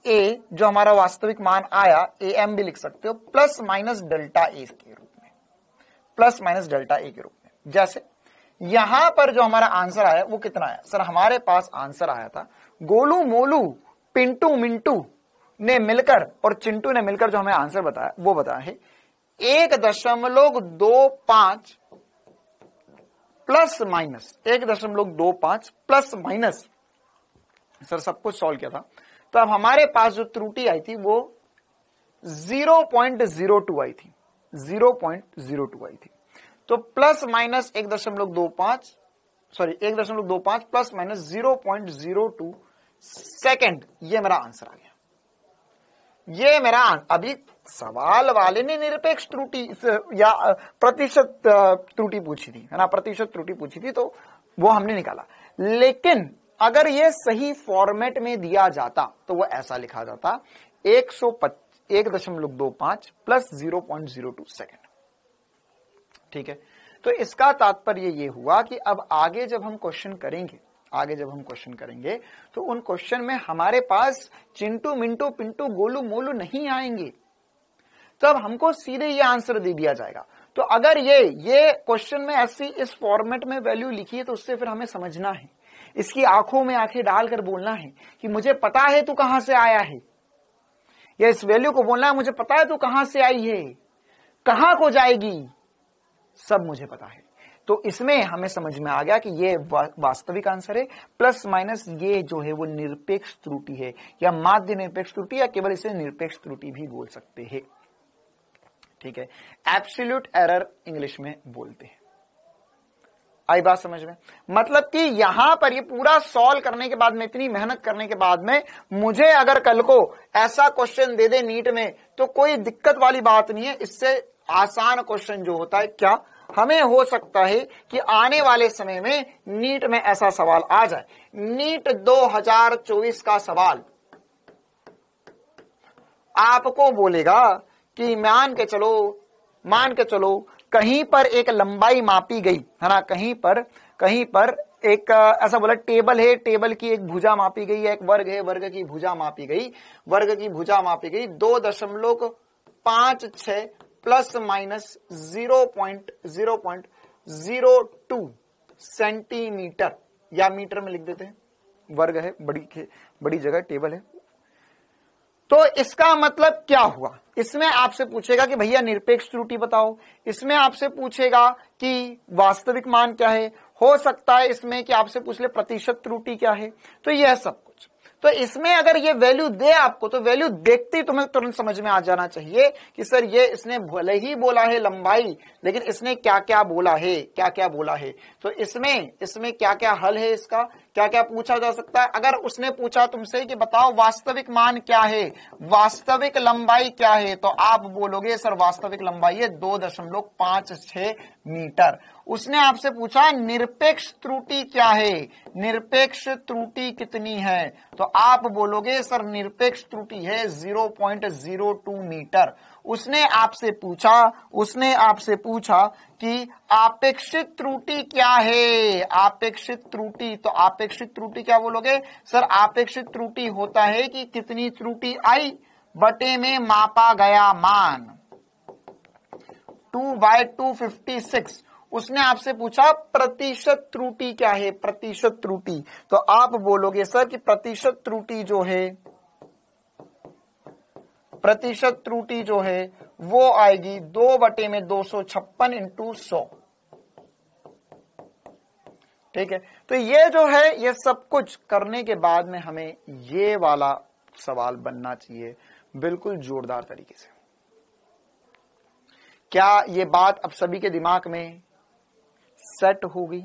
ए, जो हमारा वास्तविक मान आया, ए एम भी लिख सकते हो, प्लस माइनस डेल्टा ए के रूप में, प्लस माइनस डेल्टा ए के रूप में। जैसे यहां पर जो हमारा आंसर आया वो कितना आया सर, हमारे पास आंसर आया था, गोलू मोलू पिंटू मिंटू ने मिलकर और चिंटू ने मिलकर जो हमें आंसर बताया वो बताया है 1.25 plus minus 1.25 plus minus, sir सब कुछ सॉल्व किया था, तो अब हमारे पास जो त्रुटि आई थी वो 0.02 आई थी, 0.02 आई थी। तो plus minus 1.25 sorry 1.25 plus minus 0.02 second, ये मेरा आंसर आ गया। ये मेरा अभी सवाल वाले ने निरपेक्ष त्रुटि या प्रतिशत त्रुटि पूछी थी, है ना, प्रतिशत त्रुटि पूछी थी, तो वो हमने निकाला। लेकिन अगर ये सही फॉर्मेट में दिया जाता तो वो ऐसा लिखा जाता 1.25 प्लस 0.02 सेकेंड। ठीक है, तो इसका तात्पर्य ये हुआ कि अब आगे जब हम क्वेश्चन करेंगे तो उन क्वेश्चन में हमारे पास चिंटू मिंटू पिंटू गोलू मोलू नहीं आएंगे, तब हमको सीधे ये आंसर दे दिया जाएगा। तो अगर ये क्वेश्चन में ऐसी इस फॉर्मेट में वैल्यू लिखी है तो उससे फिर हमें समझना है, इसकी आंखों में आंखें डालकर बोलना है कि मुझे पता है तू कहां से आया है, या इस वैल्यू को बोलना है मुझे पता है तू कहां से आई है, कहां को जाएगी, सब मुझे पता है। तो इसमें हमें समझ में आ गया कि ये वास्तविक आंसर है, प्लस माइनस ये जो है वो निरपेक्ष त्रुटि है, या माध्य निरपेक्ष त्रुटि, या केवल इसे निरपेक्ष त्रुटि भी बोल सकते हैं। ठीक है, एब्सोल्यूट एरर इंग्लिश में बोलते हैं। आई बात समझ में? मतलब कि यहां पर ये पूरा सॉल्व करने के बाद में, इतनी मेहनत करने के बाद में, मुझे अगर कल को ऐसा क्वेश्चन दे दे नीट में तो कोई दिक्कत वाली बात नहीं है। इससे आसान क्वेश्चन जो होता है, क्या हमें हो सकता है कि आने वाले समय में नीट में ऐसा सवाल आ जाए। नीट 2024 का सवाल आपको बोलेगा कि मान के चलो कहीं पर एक लंबाई मापी गई, है ना, कहीं पर एक ऐसा बोला टेबल है, टेबल की एक भुजा मापी गई, एक वर्ग है, वर्ग की भुजा मापी गई, 2.56 प्लस माइनस 0.02 सेंटीमीटर, या मीटर में लिख देते हैं, वर्ग है, बड़ी जगह टेबल है। तो इसका मतलब क्या हुआ? इसमें आपसे पूछेगा कि भैया निरपेक्ष त्रुटि बताओ, इसमें आपसे पूछेगा कि वास्तविक मान क्या है, हो सकता है इसमें कि आपसे पूछ ले प्रतिशत त्रुटि क्या है। तो यह सब कुछ, तो इसमें अगर ये वैल्यू दे आपको तो वैल्यू देखते ही तुम्हें तुरंत समझ में आ जाना चाहिए कि सर ये इसने भले ही बोला है लंबाई, लेकिन इसने क्या क्या बोला है, तो इसमें क्या क्या हल है, इसका क्या क्या पूछा जा सकता है। अगर उसने पूछा तुमसे कि बताओ वास्तविक मान क्या है, वास्तविक लंबाई क्या है, तो आप बोलोगे सर वास्तविक लंबाई है 2.56 मीटर। उसने आपसे पूछा निरपेक्ष त्रुटि क्या है, निरपेक्ष त्रुटि कितनी है, तो आप बोलोगे सर निरपेक्ष त्रुटि है 0.02 मीटर। उसने आपसे पूछा कि आपेक्षित त्रुटि क्या है, आपेक्षित त्रुटि, तो आपेक्षित त्रुटि क्या बोलोगे सर, आपेक्षित त्रुटि होता है कि कितनी त्रुटि आई बटे में मापा गया मान, 2/256। उसने आपसे पूछा प्रतिशत त्रुटि क्या है, प्रतिशत त्रुटि, तो आप बोलोगे सर कि प्रतिशत त्रुटि जो है वो आएगी 2/256 इंटू 100। ठीक है, तो ये जो है ये सब कुछ करने के बाद में हमें ये वाला सवाल बनना चाहिए बिल्कुल जोरदार तरीके से। क्या ये बात अब सभी के दिमाग में सेट हो गई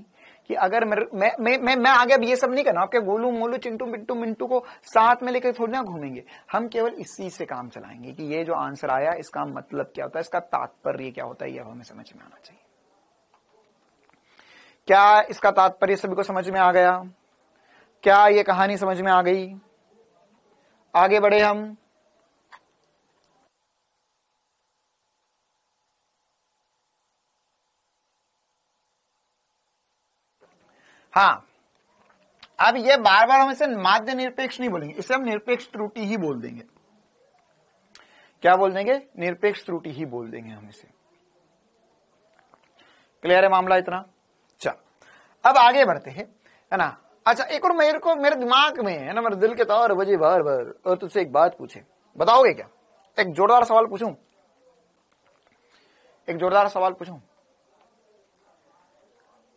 कि अगर मैं आगे अब ये सब नहीं करना, आपके गोलू मोलू चिंटू पिंटू मिंटू को साथ में लेकर थोड़ी ना घूमेंगे, हम केवल इसी से काम चलाएंगे कि ये जो आंसर आया इसका मतलब क्या होता है, इसका तात्पर्य क्या होता है, ये हमें समझ में आना चाहिए। क्या इसका तात्पर्य सभी को समझ में आ गया? क्या ये कहानी समझ में आ गई? आगे बढ़े हम। हाँ, अब ये बार बार हम इसे माध्य निरपेक्ष नहीं बोलेंगे, इसे हम निरपेक्ष त्रुटि ही बोल देंगे। क्या बोल देंगे? निरपेक्ष त्रुटि ही बोल देंगे हम इसे। क्लियर है मामला इतना? चल अब आगे बढ़ते हैं, है ना। अच्छा, एक और मेरे दिमाग में है ना, मेरे दिल के तार बजे बार बार, और तुझसे एक बात पूछे, बताओगे क्या? एक जोरदार सवाल पूछूं,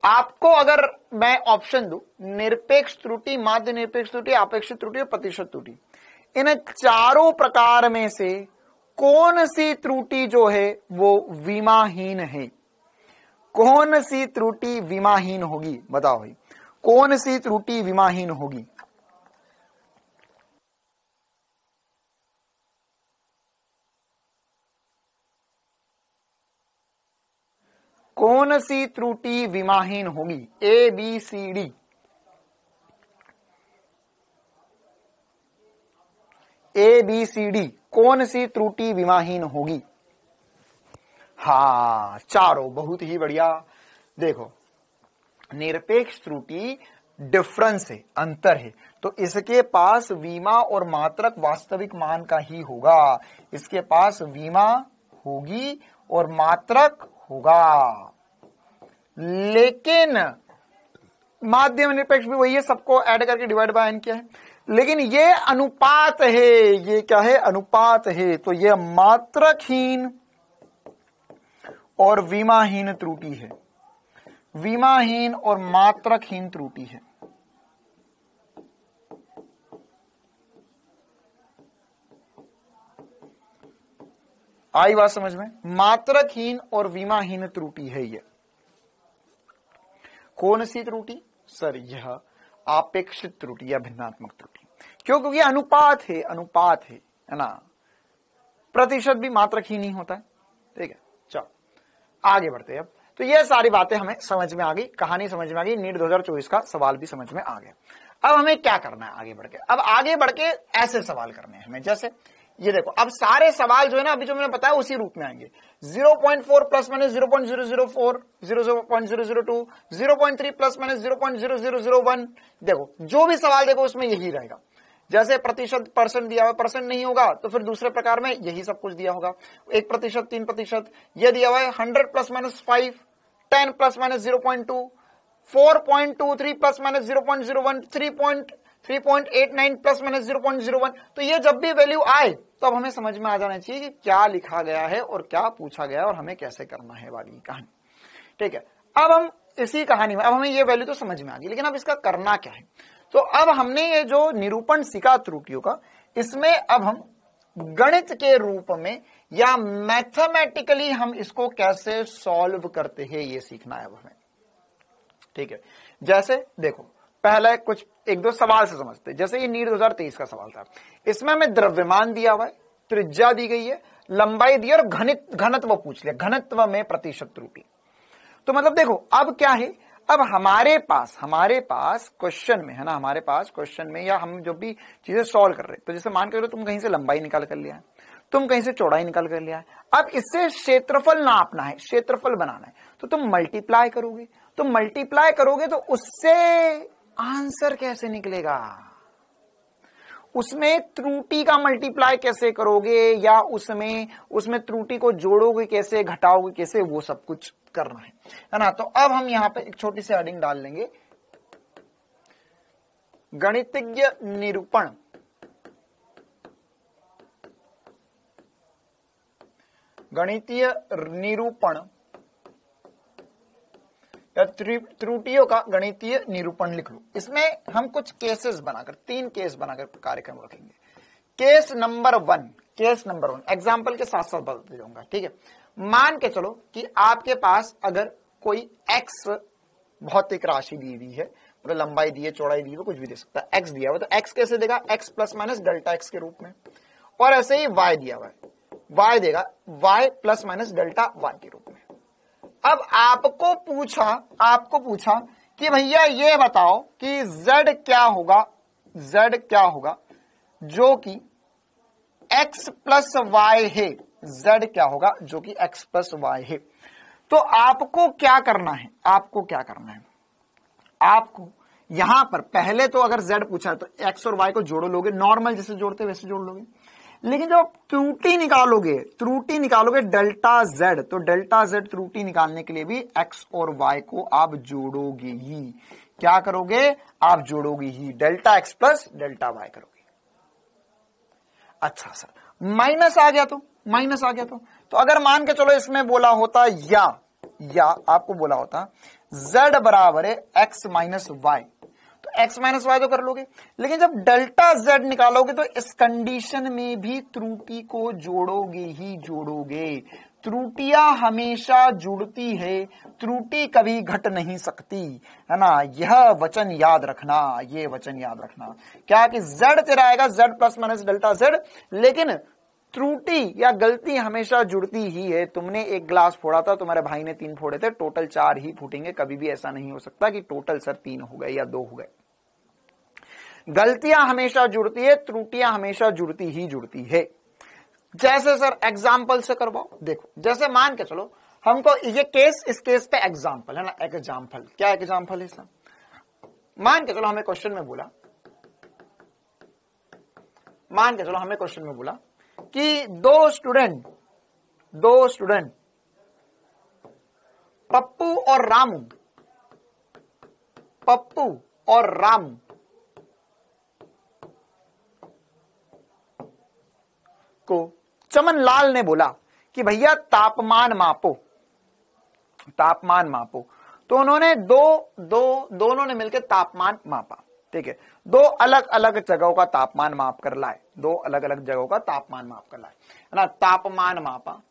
आपको अगर मैं ऑप्शन दूं, निरपेक्ष त्रुटि, माध्य निरपेक्ष त्रुटि, अपेक्षित त्रुटि और प्रतिशत त्रुटि, इन चारों प्रकार में से कौन सी त्रुटि जो है वो विमाहीन है? कौन सी त्रुटि विमाहीन होगी? बताओ भाई, कौन सी त्रुटि विमाहीन होगी? कौन सी त्रुटि विमाहीन होगी? A B C D. A B C D, कौन सी त्रुटि विमाहीन होगी? हाँ, चारों, बहुत ही बढ़िया। देखो, निरपेक्ष त्रुटि डिफरेंस है, अंतर है, तो इसके पास विमा और मात्रक वास्तविक मान का ही होगा। इसके पास विमा होगी और मात्रक होगा। लेकिन माध्यम निरपेक्ष भी वही है, सबको ऐड करके डिवाइड बाय एन किया है, लेकिन ये अनुपात है। ये क्या है? अनुपात है। तो ये मात्रकहीन और विमाहीन त्रुटि है। विमाहीन और मात्रकहीन त्रुटि है। आई बात समझ में? मात्रकहीन और विमाहीन त्रुटि है ये। कौन सी त्रुटि? सर, यह अपेक्षित त्रुटि या भिन्नात्मक त्रुटि। क्यों? क्योंकि अनुपात है, अनुपात है ना। प्रतिशत भी मात्रकहीन ही होता है। ठीक है, चलो आगे बढ़ते हैं। अब तो ये सारी बातें हमें समझ में आ गई, कहानी समझ में आ गई, नीट 2024 का सवाल भी समझ में आ गया। अब हमें क्या करना है आगे बढ़ के? अब आगे बढ़ के ऐसे सवाल करने हैं हमें, जैसे ये देखो, अब सारे सवाल जो है ना, अभी जो मैंने बताया उसी रूप में आएंगे। 0.4 प्लस माइनस 0.004, 0.002, 0.3 प्लस माइनस 0.0001। देखो, जो भी सवाल देखो उसमें यही रहेगा। जैसे प्रतिशत, परसेंट दिया हुआ, परसेंट नहीं होगा तो फिर दूसरे प्रकार में यही सब कुछ दिया होगा। 1%, 3%, यह दिया हुआ है 100 plus minus 5, 10 plus minus 0.2, 4.23 plus minus 0.01, 3.89 plus minus 0.01। तो ये जब भी वैल्यू आए तो अब हमें समझ में आ जाना चाहिए कि क्या लिखा गया है और क्या पूछा गया है और हमें कैसे करना है वाली कहानी। ठीक है, अब हम इसी कहानी में, अब हमें ये वैल्यू तो समझ में आ गई, लेकिन अब इसका करना क्या है? तो अब हमने ये जो निरूपण सीखा त्रुटियों का, इसमें अब हम गणित के रूप में या मैथमेटिकली हम इसको कैसे सॉल्व करते हैं ये सीखना है अब हमें। ठीक है, जैसे देखो, पहले कुछ एक दो सवाल से समझते। जैसे ये नीट 2023 का सवाल था, इसमें हमें द्रव्यमान दिया हुआ है, त्रिज्या दी गई है, लंबाई दी और घनत्व पूछ लिया, घनत्व में प्रतिशत त्रुटि। तो मतलब देखो, अब क्या है, अब हमारे पास क्वेश्चन में है ना, हमारे पास क्वेश्चन में या हम जो भी चीजें सॉल्व कर रहे हैं, तो जैसे मान के तुम कहीं से लंबाई निकाल कर लिया है, तुम कहीं से चौड़ाई निकाल कर लिया है, अब इससे क्षेत्रफल नापना है, क्षेत्रफल बनाना है, तो तुम मल्टीप्लाई करोगे, तो उससे आंसर कैसे निकलेगा? उसमें त्रुटि का मल्टीप्लाई कैसे करोगे, या उसमें त्रुटि को जोड़ोगे कैसे, घटाओगे कैसे, वो सब कुछ करना है ना। तो अब हम यहां पे एक छोटी सी हेडिंग डाल लेंगे, गणितज्ञ निरूपण। गणितीय निरूपण या त्रुटियों का गणितीय निरूपण लिख लो। इसमें हम कुछ केसेस बनाकर, 3 केस बनाकर कार्यक्रम रखेंगे। केस नंबर 1, एग्जाम्पल के साथ साथ बदलते जाऊंगा। ठीक है, मान के चलो कि आपके पास अगर कोई x भौतिक राशि दी हुई है, मतलब लंबाई दी है, चौड़ाई दी है, कुछ भी दे सकता है, x दिया हुआ, तो x कैसे देगा? x plus minus delta x के रूप में। और ऐसे ही y दिया हुआ है, y देगा y plus minus delta y के रूप में। अब आपको पूछा कि भैया ये बताओ कि z क्या होगा जो कि x प्लस y है, z क्या होगा जो कि x प्लस y है। तो आपको क्या करना है? आपको यहां पर पहले तो अगर z पूछा तो x और y को जोड़ लोगे, नॉर्मल जैसे जोड़ते वैसे जोड़ लोगे। लेकिन जब आप त्रुटि निकालोगे डेल्टा z, तो डेल्टा z त्रुटि निकालने के लिए भी x और y को आप जोड़ोगे ही। क्या करोगे? आप जोड़ोगे ही, delta x plus delta y करोगे। अच्छा सर, माइनस आ गया तो अगर मान के चलो इसमें बोला होता या आपको बोला होता z बराबर है x माइनस वाई, तो x माइनस वाई तो कर लोगे, लेकिन जब डेल्टा z निकालोगे तो इस कंडीशन में भी त्रुटि को जोड़ोगे ही जोड़ोगे। त्रुटियां हमेशा जुड़ती है, त्रुटि कभी घट नहीं सकती, है ना। यह वचन याद रखना, ये वचन याद रखना क्या कि z तेरा आएगा z plus minus delta z, लेकिन त्रुटि या गलती हमेशा जुड़ती ही है। तुमने एक ग्लास फोड़ा था, तुम्हारे भाई ने 3 फोड़े थे, टोटल 4 ही फूटेंगे, कभी भी ऐसा नहीं हो सकता कि टोटल सर 3 हो गए या 2 हो गए। गलतियां हमेशा जुड़ती है, त्रुटियां हमेशा जुड़ती ही जुड़ती है। जैसे सर एग्जाम्पल से करवाओ, देखो जैसे मान के चलो हमको ये केस, इस केस पे एग्जाम्पल है ना, एग्जाम्पल क्या एग्जाम्पल है सर, मान के चलो हमें क्वेश्चन में बोला, मान के चलो हमें क्वेश्चन में बोला कि दो स्टूडेंट पप्पू और रामू को चमन लाल ने बोला कि भैया तापमान मापो, तो उन्होंने दोनों ने मिलकर तापमान मापा, ठीक है। 2 अलग अलग जगहों का तापमान माप कर लाए, 2 अलग अलग जगहों का तापमान माप कर लाए, है ना। तापमान मापा,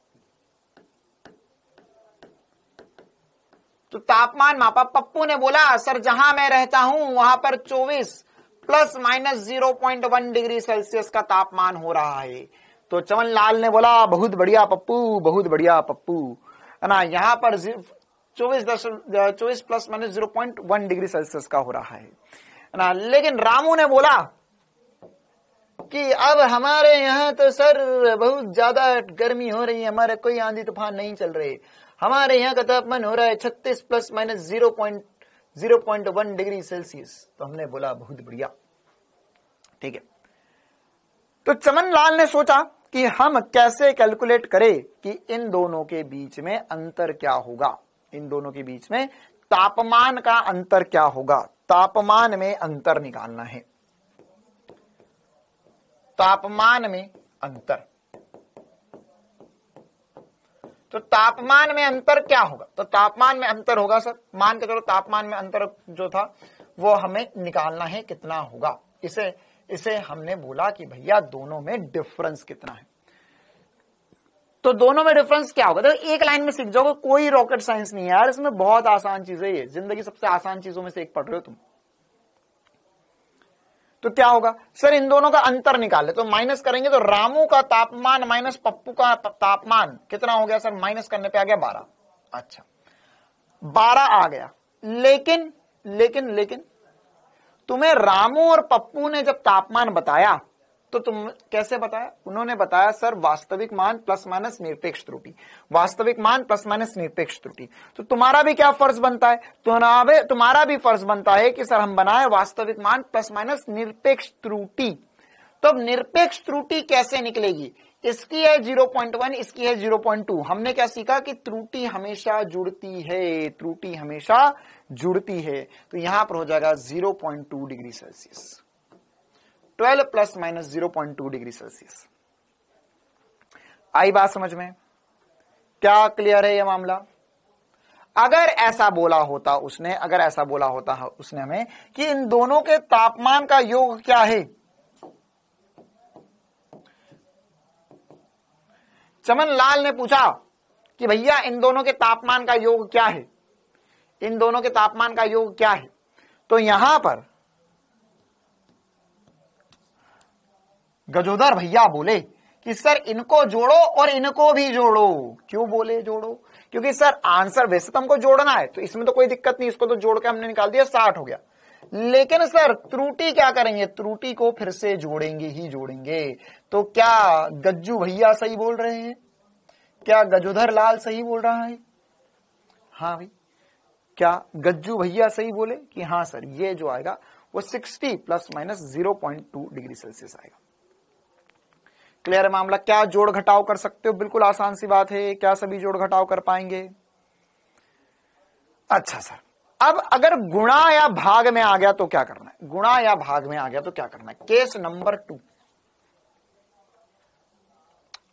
तो तापमान मापा। पप्पू ने बोला सर जहां मैं रहता हूं वहां पर 24 प्लस माइनस 0.1 डिग्री सेल्सियस का तापमान हो रहा है। तो चमन लाल ने बोला बहुत बढ़िया पप्पू, है ना, यहाँ पर 24 प्लस माइनस 0.1 डिग्री सेल्सियस का हो रहा है ना। लेकिन रामू ने बोला कि अब हमारे यहाँ तो सर बहुत ज्यादा गर्मी हो रही है, हमारे कोई आंधी तूफान नहीं चल रहे, हमारे यहाँ का तापमान हो रहा है 36 प्लस माइनस 0.1 डिग्री सेल्सियस। तो हमने बोला बहुत बढ़िया, ठीक है। तो चमन लाल ने सोचा कि हम कैसे कैलकुलेट करें कि इन दोनों के बीच में अंतर क्या होगा, इन दोनों के बीच में तापमान का अंतर क्या होगा, तापमान में अंतर निकालना है, तापमान में अंतर। तो तापमान में अंतर क्या होगा, तो तापमान में अंतर होगा सर, मान के चलो तापमान में अंतर जो था वो हमें निकालना है कितना होगा। इसे हमने बोला कि भैया दोनों में डिफरेंस कितना है। तो दोनों में डिफरेंस क्या होगा, तो एक लाइन में सीख जाओगे, कोई रॉकेट साइंस नहीं है यार, इसमें बहुत आसान चीजें, ये जिंदगी सबसे आसान चीजों में से एक पढ़ रहे हो तुम। तो क्या होगा सर, इन दोनों का अंतर निकाले, तो माइनस करेंगे तो रामू का तापमान माइनस पप्पू का तापमान कितना हो गया सर, माइनस करने पे आ गया 12। अच्छा 12 आ गया, लेकिन तुम्हें रामू और पप्पू ने जब तापमान बताया तो तुम कैसे बताया, उन्होंने बताया सर वास्तविक मान प्लस माइनस निरपेक्ष त्रुटि, वास्तविक मान प्लस माइनस निरपेक्ष त्रुटि। तो तुम्हारा भी क्या फर्ज बनता है, तुम्हारा भी फर्ज बनता है कि सर हम बनाए वास्तविक मान प्लस माइनस निरपेक्ष त्रुटि। तो अब निरपेक्ष त्रुटि कैसे निकलेगी, इसकी है 0.1, इसकी है 0.2। हमने क्या सीखा कि त्रुटि हमेशा जुड़ती है, त्रुटि हमेशा जुड़ती है। तो यहां पर हो जाएगा 0.2 degree Celsius, 12 plus minus 0.2 degree Celsius. आई बात समझ में, क्या क्लियर है यह मामला। अगर ऐसा बोला होता उसने, हमें कि इन दोनों के तापमान का योग क्या है, चमन लाल ने पूछा कि भैया इन दोनों के तापमान का योग क्या है, इन दोनों के तापमान का योग क्या है। तो यहां पर गजोदर भैया बोले कि सर इनको जोड़ो और इनको भी जोड़ो। क्यों बोले जोड़ो, क्योंकि सर आंसर वैसे तो हमको जोड़ना है, तो इसमें तो कोई दिक्कत नहीं, इसको तो जोड़ के हमने निकाल दिया 60 हो गया। लेकिन सर त्रुटि क्या करेंगे, त्रुटि को फिर से जोड़ेंगे ही जोड़ेंगे। तो क्या गज्जू भैया सही बोल रहे हैं, क्या गजोधर लाल सही बोल रहा है, हाँ भाई, क्या गज्जू भैया सही बोले कि हाँ सर ये जो आएगा वो 60 प्लस माइनस 0.2 डिग्री सेल्सियस आएगा। क्लियर है मामला, क्या जोड़ घटाव कर सकते हो, बिल्कुल आसान सी बात है, क्या सभी जोड़ घटाव कर पाएंगे। अच्छा सर, अब अगर गुणा या भाग में आ गया तो क्या करना है, गुणा या भाग में आ गया तो क्या करना है। केस नंबर 2,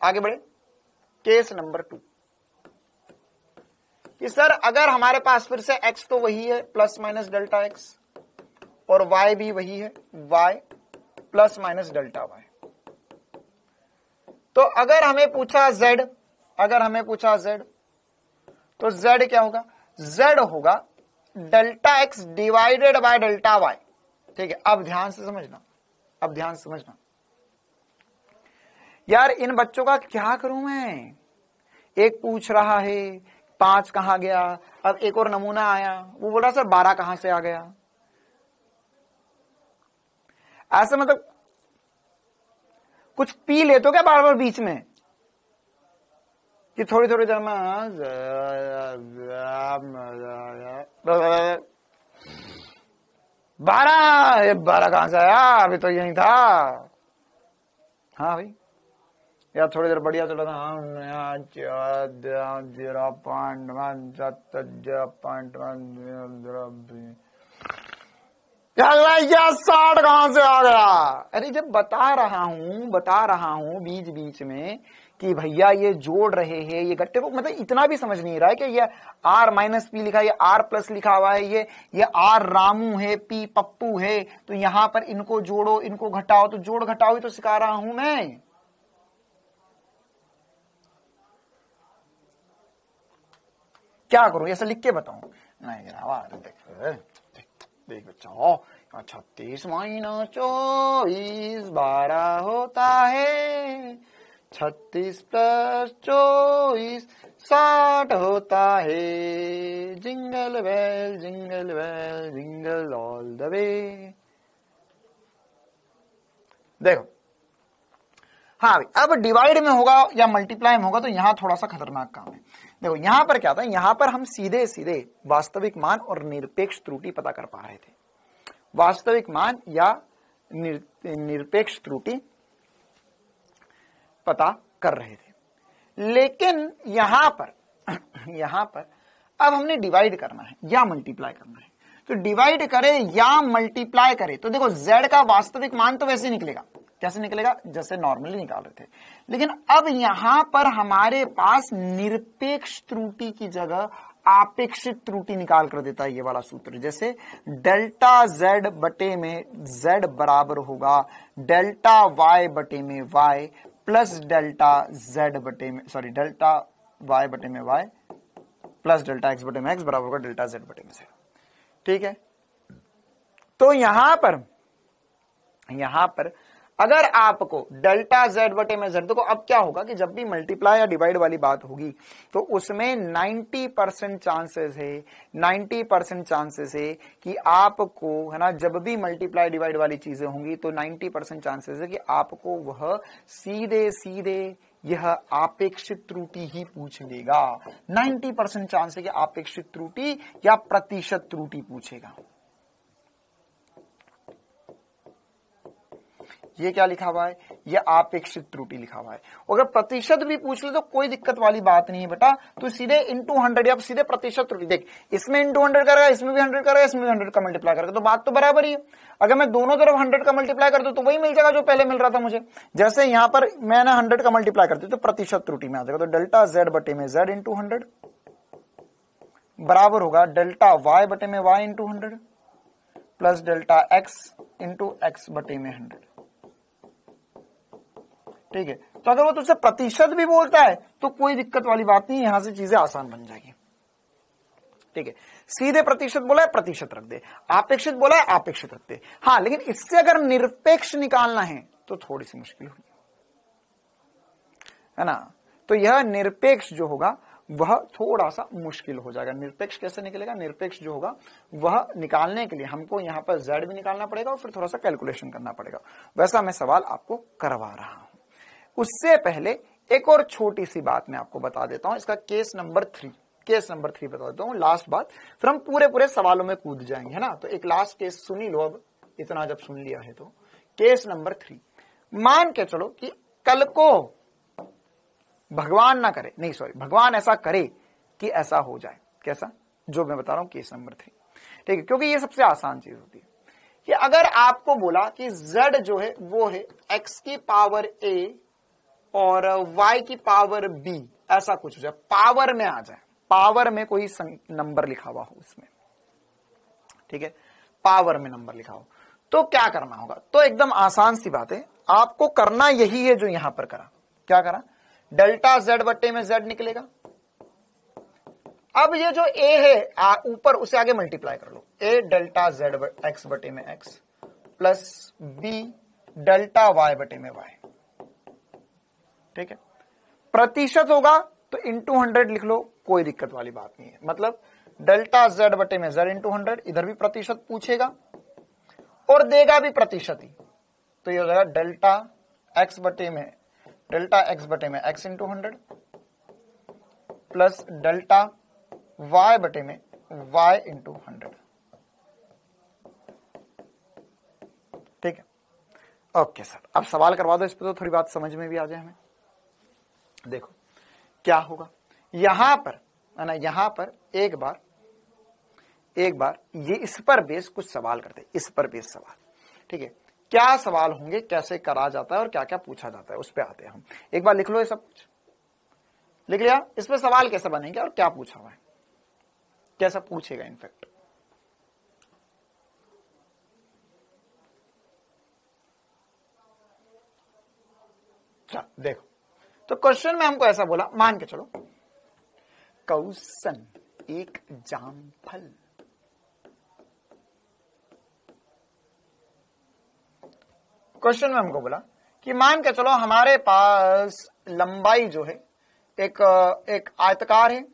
आगे बढ़े, केस नंबर 2। कि सर अगर हमारे पास फिर से x तो वही है प्लस माइनस डेल्टा x और y भी वही है y plus minus delta y, तो अगर हमें पूछा z, अगर हमें पूछा z, तो z क्या होगा? z होगा delta x divided by delta y। ठीक है, अब ध्यान से समझना, अब ध्यान से समझना यार, इन बच्चों का क्या करूं मैं? एक पूछ रहा है 5 कहां गया, अब एक और नमूना आया, वो बोला सर 12 कहां से आ गया। ऐसे मतलब कुछ पी लेते हो क्या बार बार बीच में कि थोड़ी थोड़ी देर में 12 कहां से आया, अभी तो यही था। हाँ भाई यार थोड़ी देर बढ़िया चला था, 0.1 यार 60 कहां से आ गया। अरे जब बता रहा हूं बीच बीच में कि भैया ये जोड़ रहे हैं, ये घट्टे को मतलब इतना भी समझ नहीं रहा है कि ये r माइनस पी लिखा है, ये r प्लस लिखा हुआ है, ये r रामू है, p पप्पू है, तो यहां पर इनको जोड़ो इनको घटाओ, तो जोड़ घटाओ ही तो सिखा रहा हूं मैं। क्या करूं, ऐसा लिख के बताऊं? नहीं देख बच्चा, 36 माइनस 24 12 होता है, 36 प्लस 24 60 होता है। Jingle bell jingle bell jingle all the way. देखो हाँ भाई, अब डिवाइड में होगा या मल्टीप्लाई में होगा तो यहां थोड़ा सा खतरनाक काम है। देखो यहां पर क्या था, यहां पर हम सीधे सीधे वास्तविक मान और निरपेक्ष त्रुटि पता कर पा रहे थे, वास्तविक मान या निरपेक्ष त्रुटि पता कर रहे थे। लेकिन यहां पर अब हमने डिवाइड करना है या मल्टीप्लाई करना है, तो डिवाइड करे या मल्टीप्लाई करे तो देखो z का वास्तविक मान तो वैसे निकलेगा, कैसे निकलेगा जैसे नॉर्मली निकाल रहे थे, लेकिन अब यहां पर हमारे पास निरपेक्ष त्रुटि की जगह आपेक्षिक त्रुटि निकाल कर देता है ये वाला सूत्र। जैसे डेल्टा z बटे में z बराबर होगा डेल्टा y बटे में y प्लस डेल्टा z बटे में डेल्टा y बटे में y प्लस डेल्टा x बटे में x बराबर होगा डेल्टा z बटे में z। ठीक है, तो यहां पर अगर आपको डेल्टा z बटे में z, देखो अब क्या होगा कि जब भी मल्टीप्लाई या डिवाइड वाली बात होगी तो उसमें 90% चांसेस है कि आपको, है ना, जब भी मल्टीप्लाई डिवाइड वाली चीजें होंगी तो 90% चांसेस है कि आपको वह सीधे सीधे यह आपेक्षिक त्रुटि ही पूछ लेगा। 90% चांस है कि आपेक्षिक त्रुटि या प्रतिशत त्रुटि पूछेगा। ये क्या लिखा हुआ है, ये आपेक्षिक त्रुटि लिखा हुआ है। अगर प्रतिशत भी पूछ ले तो कोई दिक्कत वाली बात नहीं है बेटा, तो सीधे इंटू 100 या सीधे प्रतिशत त्रुटि। देख इसमें इंटू 100 करेगा, इसमें भी 100 करेगा, इसमें भी 100 का मल्टीप्लाई करेगा, तो बात तो बराबर ही है। अगर मैं दोनों तरफ 100 का मल्टीप्लाई कर दूं तो वही मिल जाएगा जो पहले मिल रहा था मुझे। जैसे यहां पर मैंने 100 का मल्टीप्लाई कर दिया तो प्रतिशत त्रुटि में आ जाएगा, तो डेल्टा z बटे में z इंटू 100 बराबर होगा डेल्टा y बटे में y into 100 plus delta x into x बटे में 100। ठीक है, तो अगर वो तुझसे प्रतिशत भी बोलता है तो कोई दिक्कत वाली बात नहीं, यहां से चीजें आसान बन जाएगी। ठीक है, सीधे प्रतिशत बोला है प्रतिशत रख दे, आपेक्षित बोला है आपेक्षित रख दे। हाँ, लेकिन इससे अगर निरपेक्ष निकालना है तो थोड़ी सी मुश्किल होगी, है ना। तो यह निरपेक्ष जो होगा वह थोड़ा सा मुश्किल हो जाएगा। निरपेक्ष कैसे निकलेगा, निरपेक्ष जो होगा वह निकालने के लिए हमको यहां पर z भी निकालना पड़ेगा और फिर थोड़ा सा कैलकुलेशन करना पड़ेगा। वैसा मैं सवाल आपको करवा रहा हूं। उससे पहले एक और छोटी सी बात मैं आपको बता देता हूं, इसका केस नंबर 3 बता देता हूं, लास्ट बात, फिर हम पूरे सवालों में कूद जाएंगे, है ना। तो एक लास्ट केस सुनी लो, अब इतना जब सुन लिया है तो केस नंबर 3, मान के चलो कि कल को भगवान ना करे, नहीं सॉरी, भगवान ऐसा करे कि ऐसा हो जाए। कैसा, जो मैं बता रहा हूं केस नंबर 3। ठीक है, क्योंकि ये सबसे आसान चीज होती है कि अगर आपको बोला कि z जो है वो है x की पावर a और y की पावर b, ऐसा कुछ हो जाए, पावर में आ जाए, पावर में कोई नंबर लिखा हुआ हो इसमें, ठीक है, पावर में नंबर लिखा हो, तो क्या करना होगा? तो एकदम आसान सी बात है, आपको करना यही है जो यहां पर करा। क्या करा? डेल्टा z बट्टे में z निकलेगा। अब ये जो a है ऊपर, उसे आगे मल्टीप्लाई कर लो, a डेल्टा z x बटे में x plus b delta y बटे में y, ठीक है। प्रतिशत होगा तो इंटू 100 लिख लो, कोई दिक्कत वाली बात नहीं है। मतलब डेल्टा z बटे में z इंटू 100, इधर भी प्रतिशत पूछेगा और देगा भी प्रतिशत ही, तो ये हो जाएगा डेल्टा x बटे में x into 100 plus delta y बटे में y इंटू 100, ठीक है। ओके सर, अब सवाल करवा दो इस पर, तो थोड़ी बात समझ में भी आ जाए हमें। देखो क्या होगा यहां पर, है ना, यहां पर एक बार ये इस पर बेस कुछ सवाल करते हैं, इस पर बेस सवाल, ठीक है। क्या सवाल होंगे, कैसे करा जाता है और क्या क्या पूछा जाता है, उस पर आते हैं हम। एक बार लिख लो, ये सब कुछ लिख लिया, इस पर सवाल कैसे बनेंगे और क्या पूछा हुआ है, कैसा पूछेगा इनफैक्ट। देखो, तो क्वेश्चन में हमको ऐसा बोला, मान के चलो कौसन एक जामफल, क्वेश्चन में हमको बोला कि मान के चलो हमारे पास लंबाई जो है एक आयतकार है,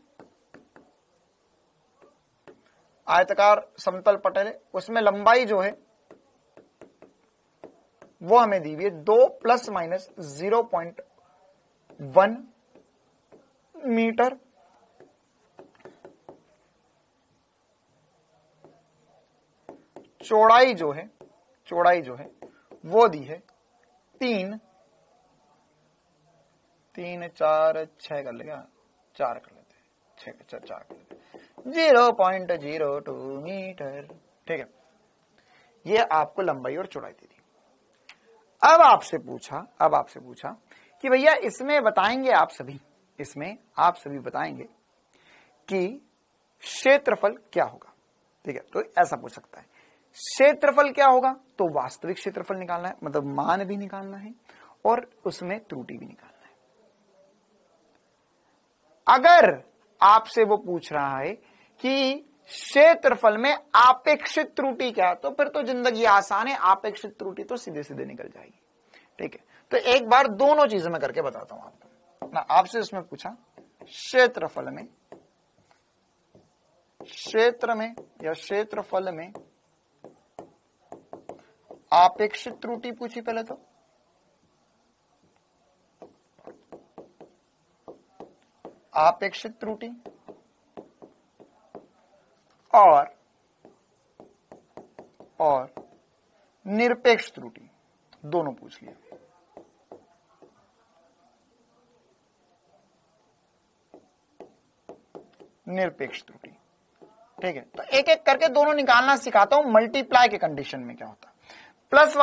आयतकार समतल पटल है, उसमें लंबाई जो है वो हमें दी हुई है 2 ± 0.1 मीटर, चौड़ाई जो है वो दी है 3 4 6 कर लेगा, 4 कर लेते हैं, 6 4 कर लेते हैं, 0.02 मीटर, ठीक है। ये आपको लंबाई और चौड़ाई दे दी। अब आपसे पूछा कि भैया इसमें बताएंगे आप सभी बताएंगे कि क्षेत्रफल क्या होगा, ठीक है। तो ऐसा पूछ सकता है, क्षेत्रफल क्या होगा, तो वास्तविक क्षेत्रफल निकालना है, मतलब मान भी निकालना है और उसमें त्रुटि भी निकालना है। अगर आपसे वो पूछ रहा है कि क्षेत्रफल में आपेक्षिक त्रुटि क्या, तो फिर तो जिंदगी आसान है, आपेक्षिक त्रुटि तो सीधे सीधे निकल जाएगी, ठीक है। तो एक बार दोनों चीजें मैं करके बताता हूं आपको ना। आपसे इसमें पूछा क्षेत्रफल में आपेक्षिक त्रुटि पूछी पहले, तो आपेक्षिक त्रुटि और निरपेक्ष त्रुटि दोनों पूछ लिया। निरपेक्ष त्रुटि, ठीक है। तो एक एक करके दोनों निकालना सिखाता हूं। मल्टीप्लाई के कंडीशन में क्या होता है, प्लस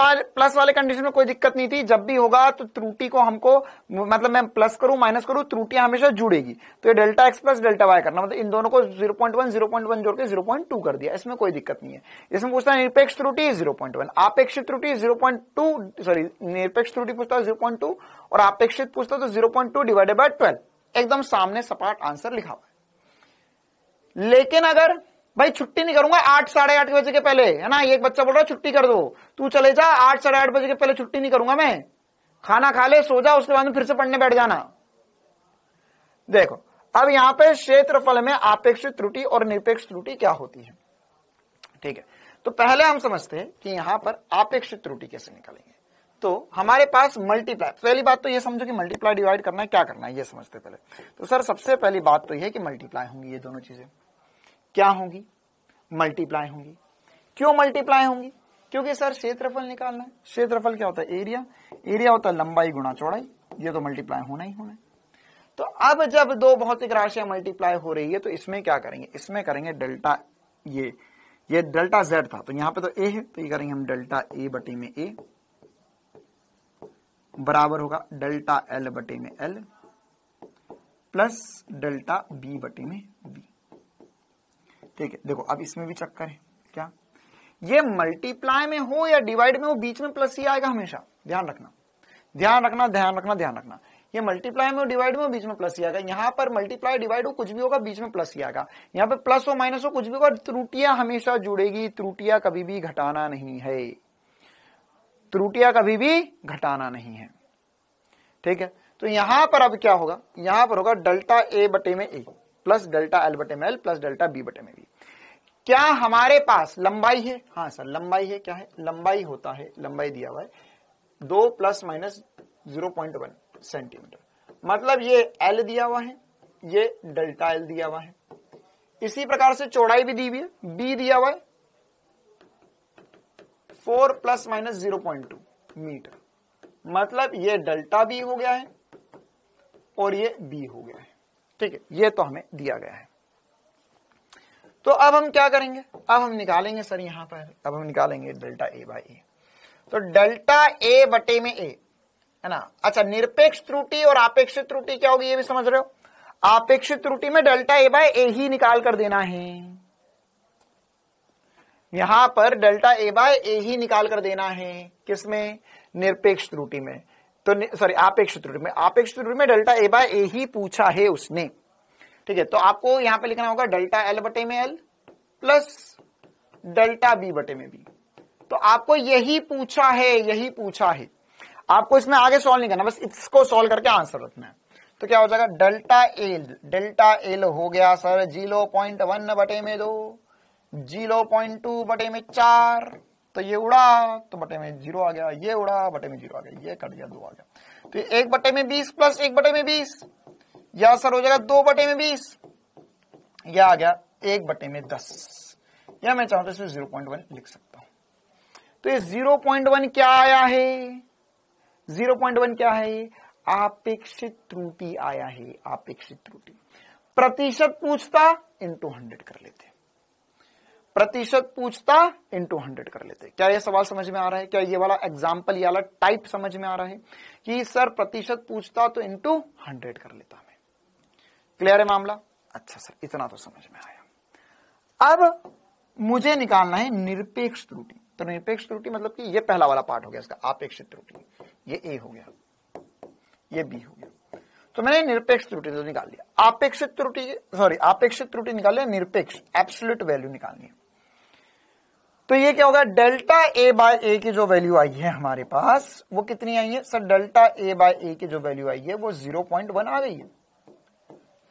वाले कंडीशन में कोई दिक्कत नहीं थी, जब भी होगा तो त्रुटि को हमको, मतलब मैं प्लस करूं माइनस करूं, त्रुटियां हमेशा जुड़ेगी। तो ये delta x plus delta y करना, मतलब इन दोनों को 0.1 जोड़ के 0.2 कर दिया, इसमें कोई दिक्कत नहीं है। इसमें पूछता है निरपेक्ष त्रुटि 0.1, आपेक्षिक त्रुटि 0.2, सॉरी निरपेक्ष त्रुटि पूछता है 0.2 और आपेक्षिक पूछता है तो 0.2 डिवाइडेड बाय 12, एकदम सामने सपाट आंसर लिखा हुआ है। लेकिन अगर भाई छुट्टी नहीं करूंगा 8 साढ़े 8 बजे के पहले, है ना, एक बच्चा बोल रहा है छुट्टी कर दो, तू चले जा, 8 साढ़े 8 बजे के पहले छुट्टी नहीं करूंगा मैं, खाना खा ले, सो जा, उसके बाद में फिर से पढ़ने बैठ जाना। देखो अब यहां पे क्षेत्रफल में आपेक्षिक त्रुटि और निरपेक्ष त्रुटि क्या होती है, ठीक है। तो पहले हम समझते हैं कि यहां पर आपेक्षिक त्रुटि कैसे निकालेंगे। तो हमारे पास मल्टीप्लाई, पहली बात तो ये समझो कि मल्टीप्लाई डिवाइड करना है, क्या करना है ये समझते पहले। तो सर सबसे पहली बात तो यह है कि मल्टीप्लाई होंगी, ये दोनों चीजें क्या होंगी, मल्टीप्लाई होंगी। क्यों मल्टीप्लाई होंगी, क्योंकि सर क्षेत्रफल निकालना है। क्षेत्रफल क्या होता है, एरिया होता है लंबाई गुणा चौड़ाई, ये तो मल्टीप्लाई होना ही होना है। तो अब जब दो भौतिक राशियां मल्टीप्लाई हो रही है तो इसमें क्या करेंगे, इसमें करेंगे डेल्टा, ये डेल्टा z था तो यहां पे तो a है, तो ये करेंगे हम डेल्टा a बटे में a बराबर होगा डेल्टा l बटे में l प्लस डेल्टा बी बटे में बी। ठीक है, देखो अब इसमें भी चेक करें क्या ये मल्टीप्लाई में हो या डिवाइड में हो, बीच में प्लस ही आएगा हमेशा। ध्यान रखना ध्यान रखना ध्यान रखना ध्यान रखना, ये मल्टीप्लाई में हो डिवाइड में हो बीच में प्लस ही आएगा। यहां पर मल्टीप्लाई डिवाइड हो कुछ भी होगा बीच में प्लस ही आएगा, यहां पे प्लस हो माइनस हो कुछ भी होगा, त्रुटियां हमेशा जुड़ेगी, त्रुटियां कभी भी घटाना नहीं है, त्रुटियां कभी भी घटाना नहीं है। ठीक है, तो यहां पर अब क्या होगा, यहां पर होगा डेल्टा ए बटे में ए प्लस डेल्टा एल बटे में एल प्लस डेल्टा बी बटे में बी। क्या हमारे पास लंबाई है? हाँ सर लंबाई है। क्या है? लंबाई होता है, लंबाई दिया हुआ है 2 ± 0.1 सेंटीमीटर, मतलब ये एल दिया हुआ है, ये डेल्टा एल दिया हुआ है। इसी प्रकार से चौड़ाई भी दी हुई है, बी दिया हुआ है 4 ± 0.2 मीटर, मतलब ये डेल्टा बी हो गया है और ये बी हो गया है। ठीक है, ये तो हमें दिया गया है। तो अब हम क्या करेंगे, अब हम निकालेंगे सर यहां पर, अब हम निकालेंगे डेल्टा ए बाई ए। तो डेल्टा ए बटे में ए है ना। अच्छा, निरपेक्ष त्रुटि और आपेक्षिक त्रुटि क्या होगी ये भी समझ रहे हो। आपेक्षिक त्रुटि में डेल्टा ए बाय ए ही निकाल कर देना है, यहां पर डेल्टा ए बाय ए ही निकाल कर देना है। किसमें? निरपेक्ष त्रुटि में, तो सॉरी आपेक्षिक त्रुटि में। आपेक्षिक त्रुटि में डेल्टा ए बाय ए ही पूछा है उसने। ठीक है, तो आपको यहां पे लिखना होगा डेल्टा एल बटे में एल प्लस डेल्टा बी बटे में बी। तो आपको यही पूछा है, यही पूछा है, आपको इसमें आगे सॉल्व नहीं करना, बस इसको सॉल्व करके आंसर रखना है। तो क्या हो जाएगा, डेल्टा एल हो गया सर 0.1 बटे में 2, 0.2 बटे में 4, तो ये उड़ा तो बटे में 0 आ गया, ये उड़ा बटे में 0 आ गया, ये कट गया 2 आ गया। तो 1 बटे में 20 प्लस 1 बटे में 20, या सर हो जाएगा 2 बटे में 20, यह आ गया 1 बटे में 10, या मैं चाहूं तो इसमें 0.1 लिख सकता हूं। तो ये 0.1 क्या आया है, 0.1 क्या है, आपेक्षिक त्रुटि आया है, आपेक्षिक त्रुटि। प्रतिशत पूछता इनटू 100 कर लेते, प्रतिशत पूछता इनटू 100 कर लेते। क्या ये सवाल समझ में आ रहा है? क्या ये वाला एग्जाम्पल, ये वाला टाइप समझ में आ रहा है कि सर प्रतिशत पूछता तो इनटू 100 कर लेता मैं। क्लियर है मामला? अच्छा सर, इतना तो समझ में आया। अब मुझे निकालना है निरपेक्ष त्रुटि। तो निरपेक्ष त्रुटि मतलब कि ये पहला वाला पार्ट हो गया इसका, आपेक्षिक त्रुटि, ये ए हो गया, ये बी हो गया। तो मैंने निरपेक्ष त्रुटि तो निकाल लिया, आपेक्षिक त्रुटि सॉरी आपेक्षिक त्रुटि निकाल लिया, निरपेक्ष एब्सोल्यूट वैल्यू निकालनी है। तो ये क्या होगा, डेल्टा ए बाय ए की जो वैल्यू आई है हमारे पास वो कितनी आई है सर, डेल्टा ए बाय ए की जो वैल्यू आई है वो 0.1 आ गई है।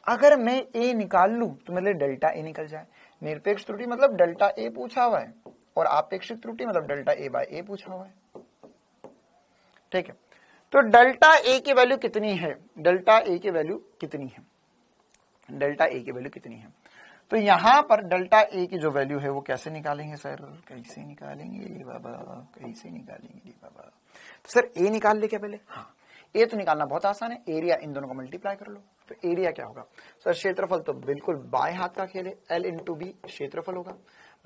अगर मैं ए निकाल लूं तो मेरे डेल्टा ए निकल जाए। निरपेक्ष त्रुटि मतलब डेल्टा ए पूछा हुआ है और आपेक्षिक त्रुटि मतलब डेल्टा ए बाय ए पूछा हुआ है। ठीक है, तो डेल्टा ए की वैल्यू कितनी है, डेल्टा ए की वैल्यू कितनी है, डेल्टा ए की वैल्यू कितनी है। तो यहां पर डेल्टा ए की जो वैल्यू है वो कैसे निकालेंगे सर, कैसे निकालेंगे बाबा, कैसे निकालेंगे बाबा। तो सर ए निकाल ले क्या पहले, हाँ ए तो निकालना बहुत आसान है, एरिया इन दोनों को मल्टीप्लाई कर लो। तो एरिया क्या होगा सर, क्षेत्रफल तो बिल्कुल बाएं हाथ का खेल है, एल इंटू बी क्षेत्रफल होगा,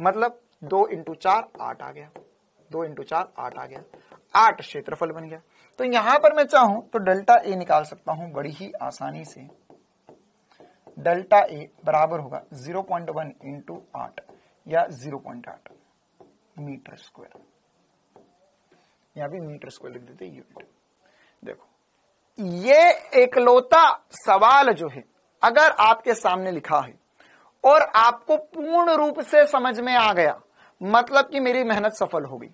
मतलब 2 × 4 8 आ गया, 2 × 4 8 आ गया, 8 क्षेत्रफल बन गया। तो यहां पर मैं चाहूं तो डेल्टा ए निकाल सकता हूं बड़ी ही आसानी से। डेल्टा ए बराबर होगा 0.1 × 8 या 0.8 मीटर स्क्वायर, यहां भी मीटर स्क्वायर लिख देते यूनिट। देखो ये एकलौता सवाल जो है अगर आपके सामने लिखा है और आपको पूर्ण रूप से समझ में आ गया, मतलब कि मेरी मेहनत सफल हो गई,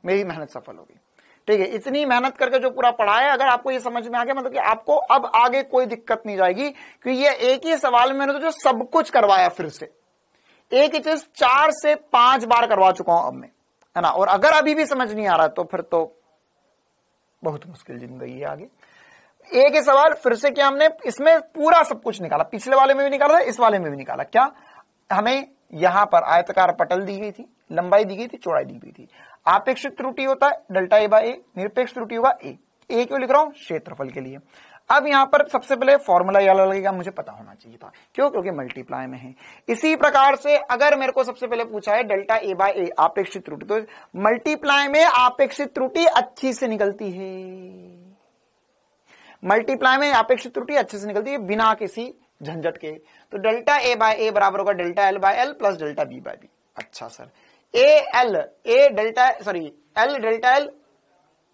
मेरी मेहनत सफल हो गई। ठीक है, इतनी मेहनत करके जो पूरा पढ़ा है अगर आपको ये समझ में आ गया, मतलब कि आपको अब आगे कोई दिक्कत नहीं जाएगी, क्योंकि ये एक ही सवाल में मैंने तो जो सब कुछ करवाया, फिर से एक ही चीज 4 से 5 बार करवा चुका हूं अब मैं, है ना। और अगर अभी भी समझ नहीं आ रहा तो फिर तो बहुत मुश्किल जिंदगी है आगे। एक ही सवाल फिर से क्या हमने इसमें पूरा सब कुछ निकाला, पिछले वाले में भी निकाला, इस वाले में भी निकाला। क्या हमें यहां पर आयताकार पटल दी गई थी, लंबाई दी गई थी, चौड़ाई दी गई थी। आपेक्षिक त्रुटि होता है डेल्टा ए बाय ए, निरपेक्ष त्रुटि होगा ए। ए क्यों लिख रहा हूं, क्षेत्रफल के लिए। अब यहां पर सबसे पहले फॉर्मूला याद लगेगा, मुझे पता होना चाहिए था, क्यों, क्योंकि मल्टीप्लाई में है। इसी प्रकार से अगर मेरे को सबसे पहले पूछा है डेल्टा ए बाय ए आपेक्षिक त्रुटि, तो मल्टीप्लाई में आपेक्षिक त्रुटि अच्छी से निकलती है। मल्टीप्लाई में अपेक्षित त्रुटि अच्छे से निकलती है बिना किसी झंझट के। तो डेल्टा ए बाय ए बराबर होगा delta l by l plus delta b by b. अच्छा sir, l delta l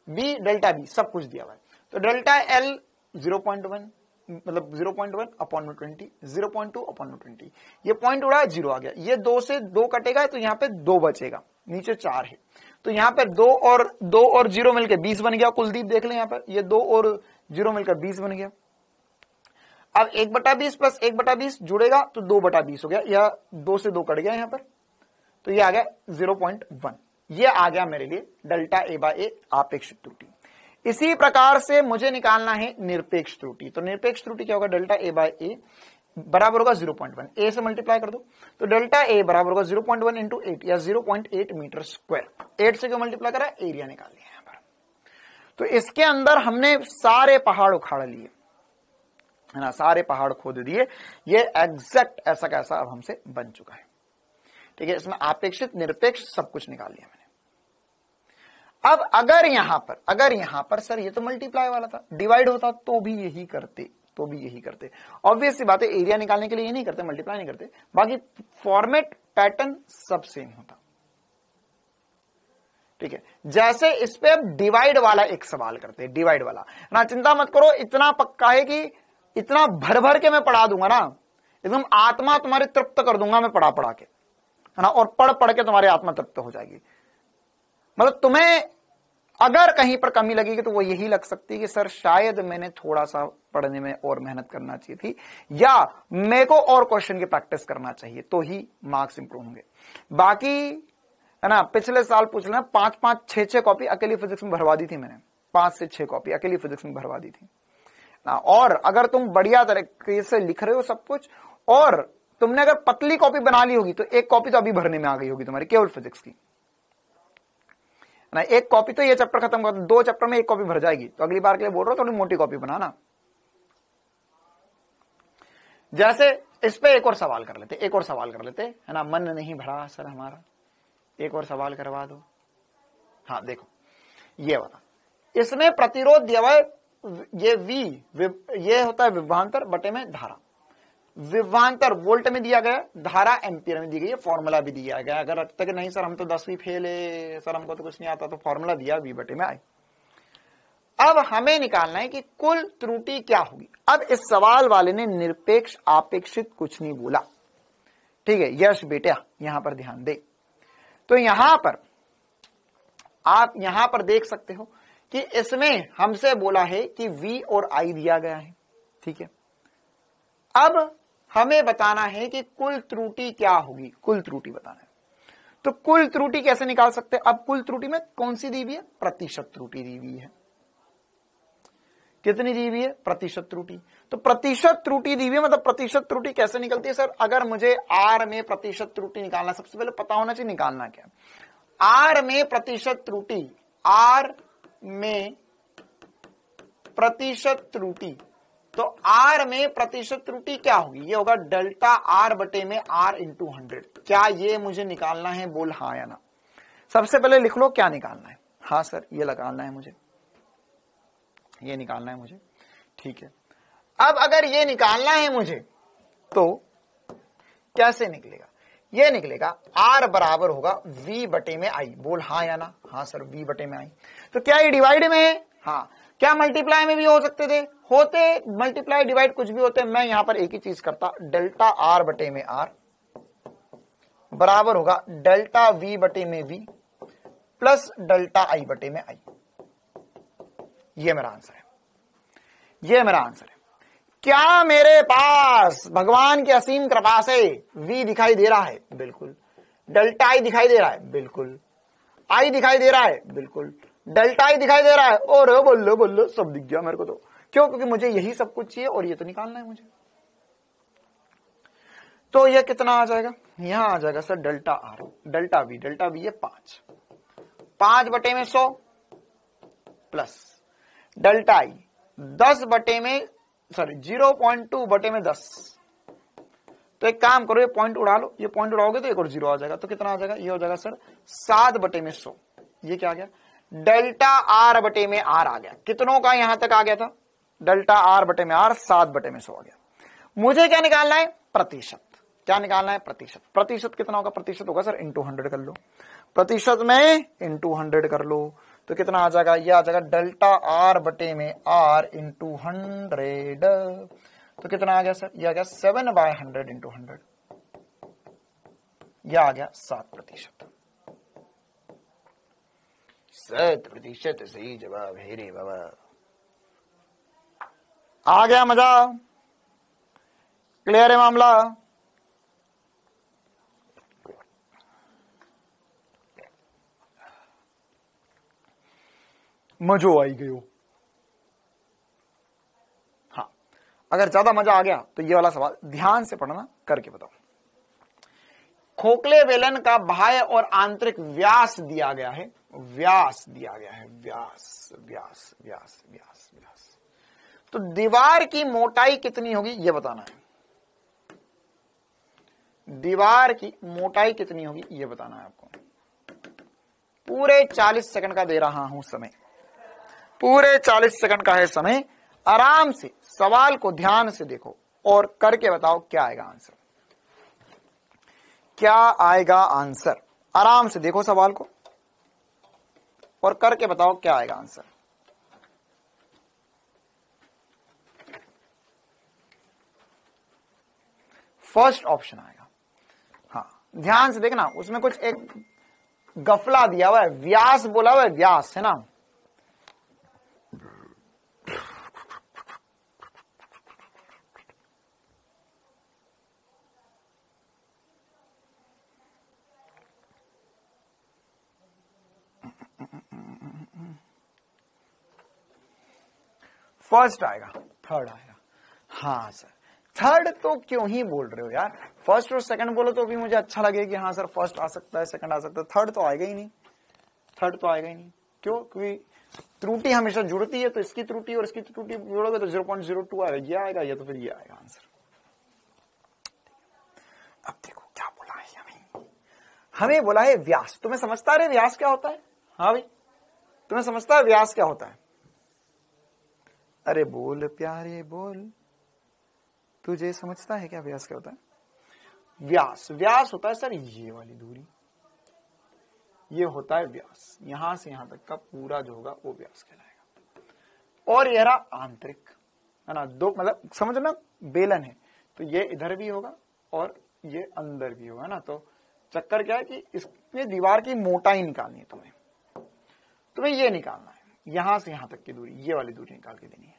b delta b सब कुछ दिया हुआ है। तो डेल्टा एल 0.1 मतलब 0.1 अपॉन 20, 0.2 अपॉन 20, ये पॉइंट उड़ा 0 आ गया, ये 2 से 2 कटेगा तो यहाँ पे 2 बचेगा, नीचे 4 है, तो यहाँ पे 2 और 0 मिलकर 20 बन गया। कुलदीप देख ले यहाँ पर, ये 2 और 0 मिलकर 20 बन गया। अब 1/20 प्लस 1/20 जुड़ेगा तो 2/20 हो गया, यह 2 से 2 कट गया यहाँ पर, तो ये आ गया 0.1। ये आ गया मेरे लिए डेल्टा ए बाय ए आपेक्षिक त्रुटि। इसी प्रकार से मुझे निकालना है निरपेक्ष त्रुटि। तो निरपेक्ष त्रुटि क्या होगा, डेल्टा ए बाय ए बराबर होगा 0.1, ए से मल्टीप्लाई कर दो तो डेल्टा ए बराबर होगा 0.1 इंटू 8 या 0.8 मीटर स्क्वायर। 8 से क्यों मल्टीप्लाई करा, एरिया निकाल लिया यहाँ पर। तो इसके अंदर हमने सारे पहाड़ उखाड़ लिए है ना, सारे पहाड़ खोद दिए, ये एग्जैक्ट ऐसा कैसा अब हमसे बन चुका है। ठीक है, इसमें अपेक्षित निरपेक्ष सब कुछ निकाल लिया मैंने। अब अगर यहां पर सर ये तो मल्टीप्लाई वाला था, डिवाइड होता तो भी यही करते, ऑब्वियस सी बात है, एरिया निकालने के लिए ये नहीं करते, मल्टीप्लाई नहीं करते, बाकी फॉर्मेट पैटर्न सब सेम होता। ठीक है, जैसे इस पे अब डिवाइड वाला एक सवाल करते हैं, डिवाइड वाला ना, चिंता मत करो, इतना पक्का है कि इतना भर भर के मैं पढ़ा दूंगा ना, एकदम आत्मा तुम्हारी तृप्त कर दूंगा मैं पढ़ा के, है ना, और पढ़ के तुम्हारी आत्मा तृप्त हो जाएगी। मतलब तुम्हें अगर कहीं पर कमी लगेगी तो वो यही लग सकती है कि सर शायद मैंने थोड़ा सा पढ़ने में और मेहनत करना चाहिए थी, या मेरे को और क्वेश्चन की प्रैक्टिस करना चाहिए, तो ही मार्क्स इंप्रूव होंगे। बाकी है ना, पिछले साल पूछ लेना 5-5, 6-6 कॉपी अकेली फिजिक्स में भरवा दी थी मैंने, 5 से 6 कॉपी अकेली फिजिक्स में भरवा दी थी ना। और अगर तुम बढ़िया तरीके से लिख रहे हो सब कुछ, और तुमने अगर पतली कॉपी बना ली होगी तो एक कॉपी तो अभी भरने में आ गई होगी तुम्हारी केवल फिजिक्स की ना। एक कॉपी तो ये चैप्टर खत्म कर, 2 चैप्टर में एक कॉपी भर जाएगी, तो अगली बार के लिए बोल रहा हूं थोड़ी मोटी कॉपी बनाना। जैसे इस पे एक और सवाल कर लेते है ना, मन नहीं भरा सर हमारा, एक और सवाल करवा दो। हाँ देखो, ये बता, इसमें प्रतिरोध दिया हुआ है, ये V ये होता है विभवांतर बटे में धारा। विभवांतर वोल्ट में दिया गया, धारा एम्पियर में दी गई है, फॉर्मूला भी दिया गया। अगर लगता है कि नहीं सर हम तो 10वीं फेल है, सर हमको तो कुछ नहीं आता, तो फॉर्मूला दिया V बटे में आई। अब हमें निकालना है कि कुल त्रुटि क्या होगी। अब इस सवाल वाले ने निरपेक्ष आपेक्षित कुछ नहीं बोला। ठीक है यश बेटा, यहां पर ध्यान दे। तो यहां पर आप यहां पर देख सकते हो कि इसमें हमसे बोला है कि V और I दिया गया है। ठीक है, अब हमें बताना है कि कुल त्रुटि क्या होगी, कुल त्रुटि बताना है। तो कुल त्रुटि कैसे निकाल सकते हैं। अब कुल त्रुटि में कौन सी दी हुई है, प्रतिशत त्रुटि दी हुई है। कितनी दी हुई है, प्रतिशत त्रुटि। तो प्रतिशत त्रुटि दी हुई है, मतलब प्रतिशत त्रुटि कैसे निकलती है सर। अगर मुझे R में प्रतिशत त्रुटि निकालना, सबसे पहले पता होना चाहिए निकालना क्या। R में प्रतिशत त्रुटि, R में प्रतिशत त्रुटि, तो R में प्रतिशत त्रुटि क्या होगी, ये होगा डेल्टा R बटे में R इंटू 100। क्या ये मुझे निकालना है, बोल हाँ या ना। सबसे पहले लिख लो क्या निकालना है। हाँ सर ये निकालना है मुझे, ये निकालना है मुझे। ठीक है, अब अगर ये निकालना है मुझे तो कैसे निकलेगा, ये निकलेगा R बराबर होगा V बटे में I। बोल हाँ या ना। हाँ सर V बटे में I। तो क्या ये डिवाइड में है, हाँ। क्या मल्टीप्लाई में भी हो सकते थे, होते, मल्टीप्लाई डिवाइड कुछ भी होते। मैं यहां पर एक ही चीज करता, डेल्टा R बटे में R बराबर होगा डेल्टा V बटे में V प्लस डेल्टा I बटे में I। ये मेरा आंसर है, ये मेरा आंसर है। क्या मेरे पास भगवान की असीम कृपा से V दिखाई दे रहा है, बिल्कुल। डेल्टा I दिखाई दे रहा है, बिल्कुल। I दिखाई दे रहा है, बिल्कुल। डेल्टा I दिखाई दे रहा है, और बोलो सब दिख गया मेरे को। तो क्यों, क्योंकि मुझे यही सब कुछ चाहिए और ये तो निकालना है मुझे। तो ये कितना आ जाएगा, यहां आ जाएगा sir delta R, delta V ये 5 बटे में 100 प्लस डेल्टा I 10 बटे में 0.2 बटे में 10। तो एक काम करो, ये पॉइंट उड़ा लो, ये पॉइंट उड़ाओगे तो एक और 0 आ जाएगा। तो कितना आ जाएगा, ये हो जाएगा सर 7 बटे में 100। ये क्या आ गया, डेल्टा R बटे में R आ गया। कितनों का यहां तक आ गया था, डेल्टा आर बटे में आर 7/100 आ गया। मुझे क्या निकालना है? प्रतिशत। क्या निकालना है? प्रतिशत। प्रतिशत कितना होगा? प्रतिशत होगा सर इंटू 100 कर लो, प्रतिशत में इंटू 100 कर लो, तो कितना आ जाएगा? ये आ जाएगा डेल्टा आर बटे में आर इंटू 100। तो कितना आ गया सर? ये आ गया 7/100 इंटू 100, यह आ गया 7%। 7% सही जवाब है रे बाबा। आ गया मजा? क्लियर है मामला? मजो आई गयो। हाँ, अगर ज्यादा मजा आ गया तो ये वाला सवाल ध्यान से पढ़ना, करके बताओ। खोखले बेलन का बाह्य और आंतरिक व्यास दिया गया है, व्यास दिया गया है, व्यास व्यास व्यास व्यास व्यास। तो दीवार की मोटाई कितनी होगी ये बताना है, दीवार की मोटाई कितनी होगी ये बताना है आपको। पूरे 40 सेकंड का दे रहा हूं समय, पूरे 40 सेकंड का है समय। आराम से सवाल को ध्यान से देखो और करके बताओ क्या आएगा आंसर, क्या आएगा आंसर। आराम से देखो सवाल को और करके बताओ क्या आएगा आंसर। फर्स्ट ऑप्शन आएगा। हाँ, ध्यान से देखना, उसमें कुछ एक गफला दिया हुआ है, व्यास बोला हुआ है, व्यास है ना। फर्स्ट आएगा, थर्ड आएगा। हाँ सर, थर्ड तो क्यों ही बोल रहे हो यार, फर्स्ट और सेकंड बोलो तो भी मुझे अच्छा लगे कि हाँ सर फर्स्ट आ सकता है, सेकंड आ सकता है, थर्ड तो आएगा ही नहीं, थर्ड तो आएगा ही नहीं। क्यों? क्योंकि त्रुटि हमेशा जुड़ती है, तो इसकी त्रुटि और इसकी त्रुटि जोड़ोगे तो 0.02 आएगा, ये आएगा, ये तो फिर ये आएगा आंसर। अब देखो क्या बोला है हमें बोला है व्यास। तुम्हें समझता है व्यास क्या होता है? हाँ भाई, तुम्हें समझता है व्यास क्या होता है? अरे बोल प्यारे बोल, तुझे समझता है क्या व्यास क्या होता है? व्यास, व्यास होता है सर ये वाली दूरी, ये होता है व्यास, यहां से यहां तक का पूरा जो होगा वो व्यास कहलाएगा। और यह रहा आंतरिक, है ना, दो मतलब समझना, बेलन है तो ये इधर भी होगा और ये अंदर भी होगा ना। तो चक्कर क्या है कि इसमें दीवार की मोटाई निकालनी है, तुम्हें ये निकालना है, यहां से यहां तक की दूरी, ये वाली दूरी निकाल के देनी है।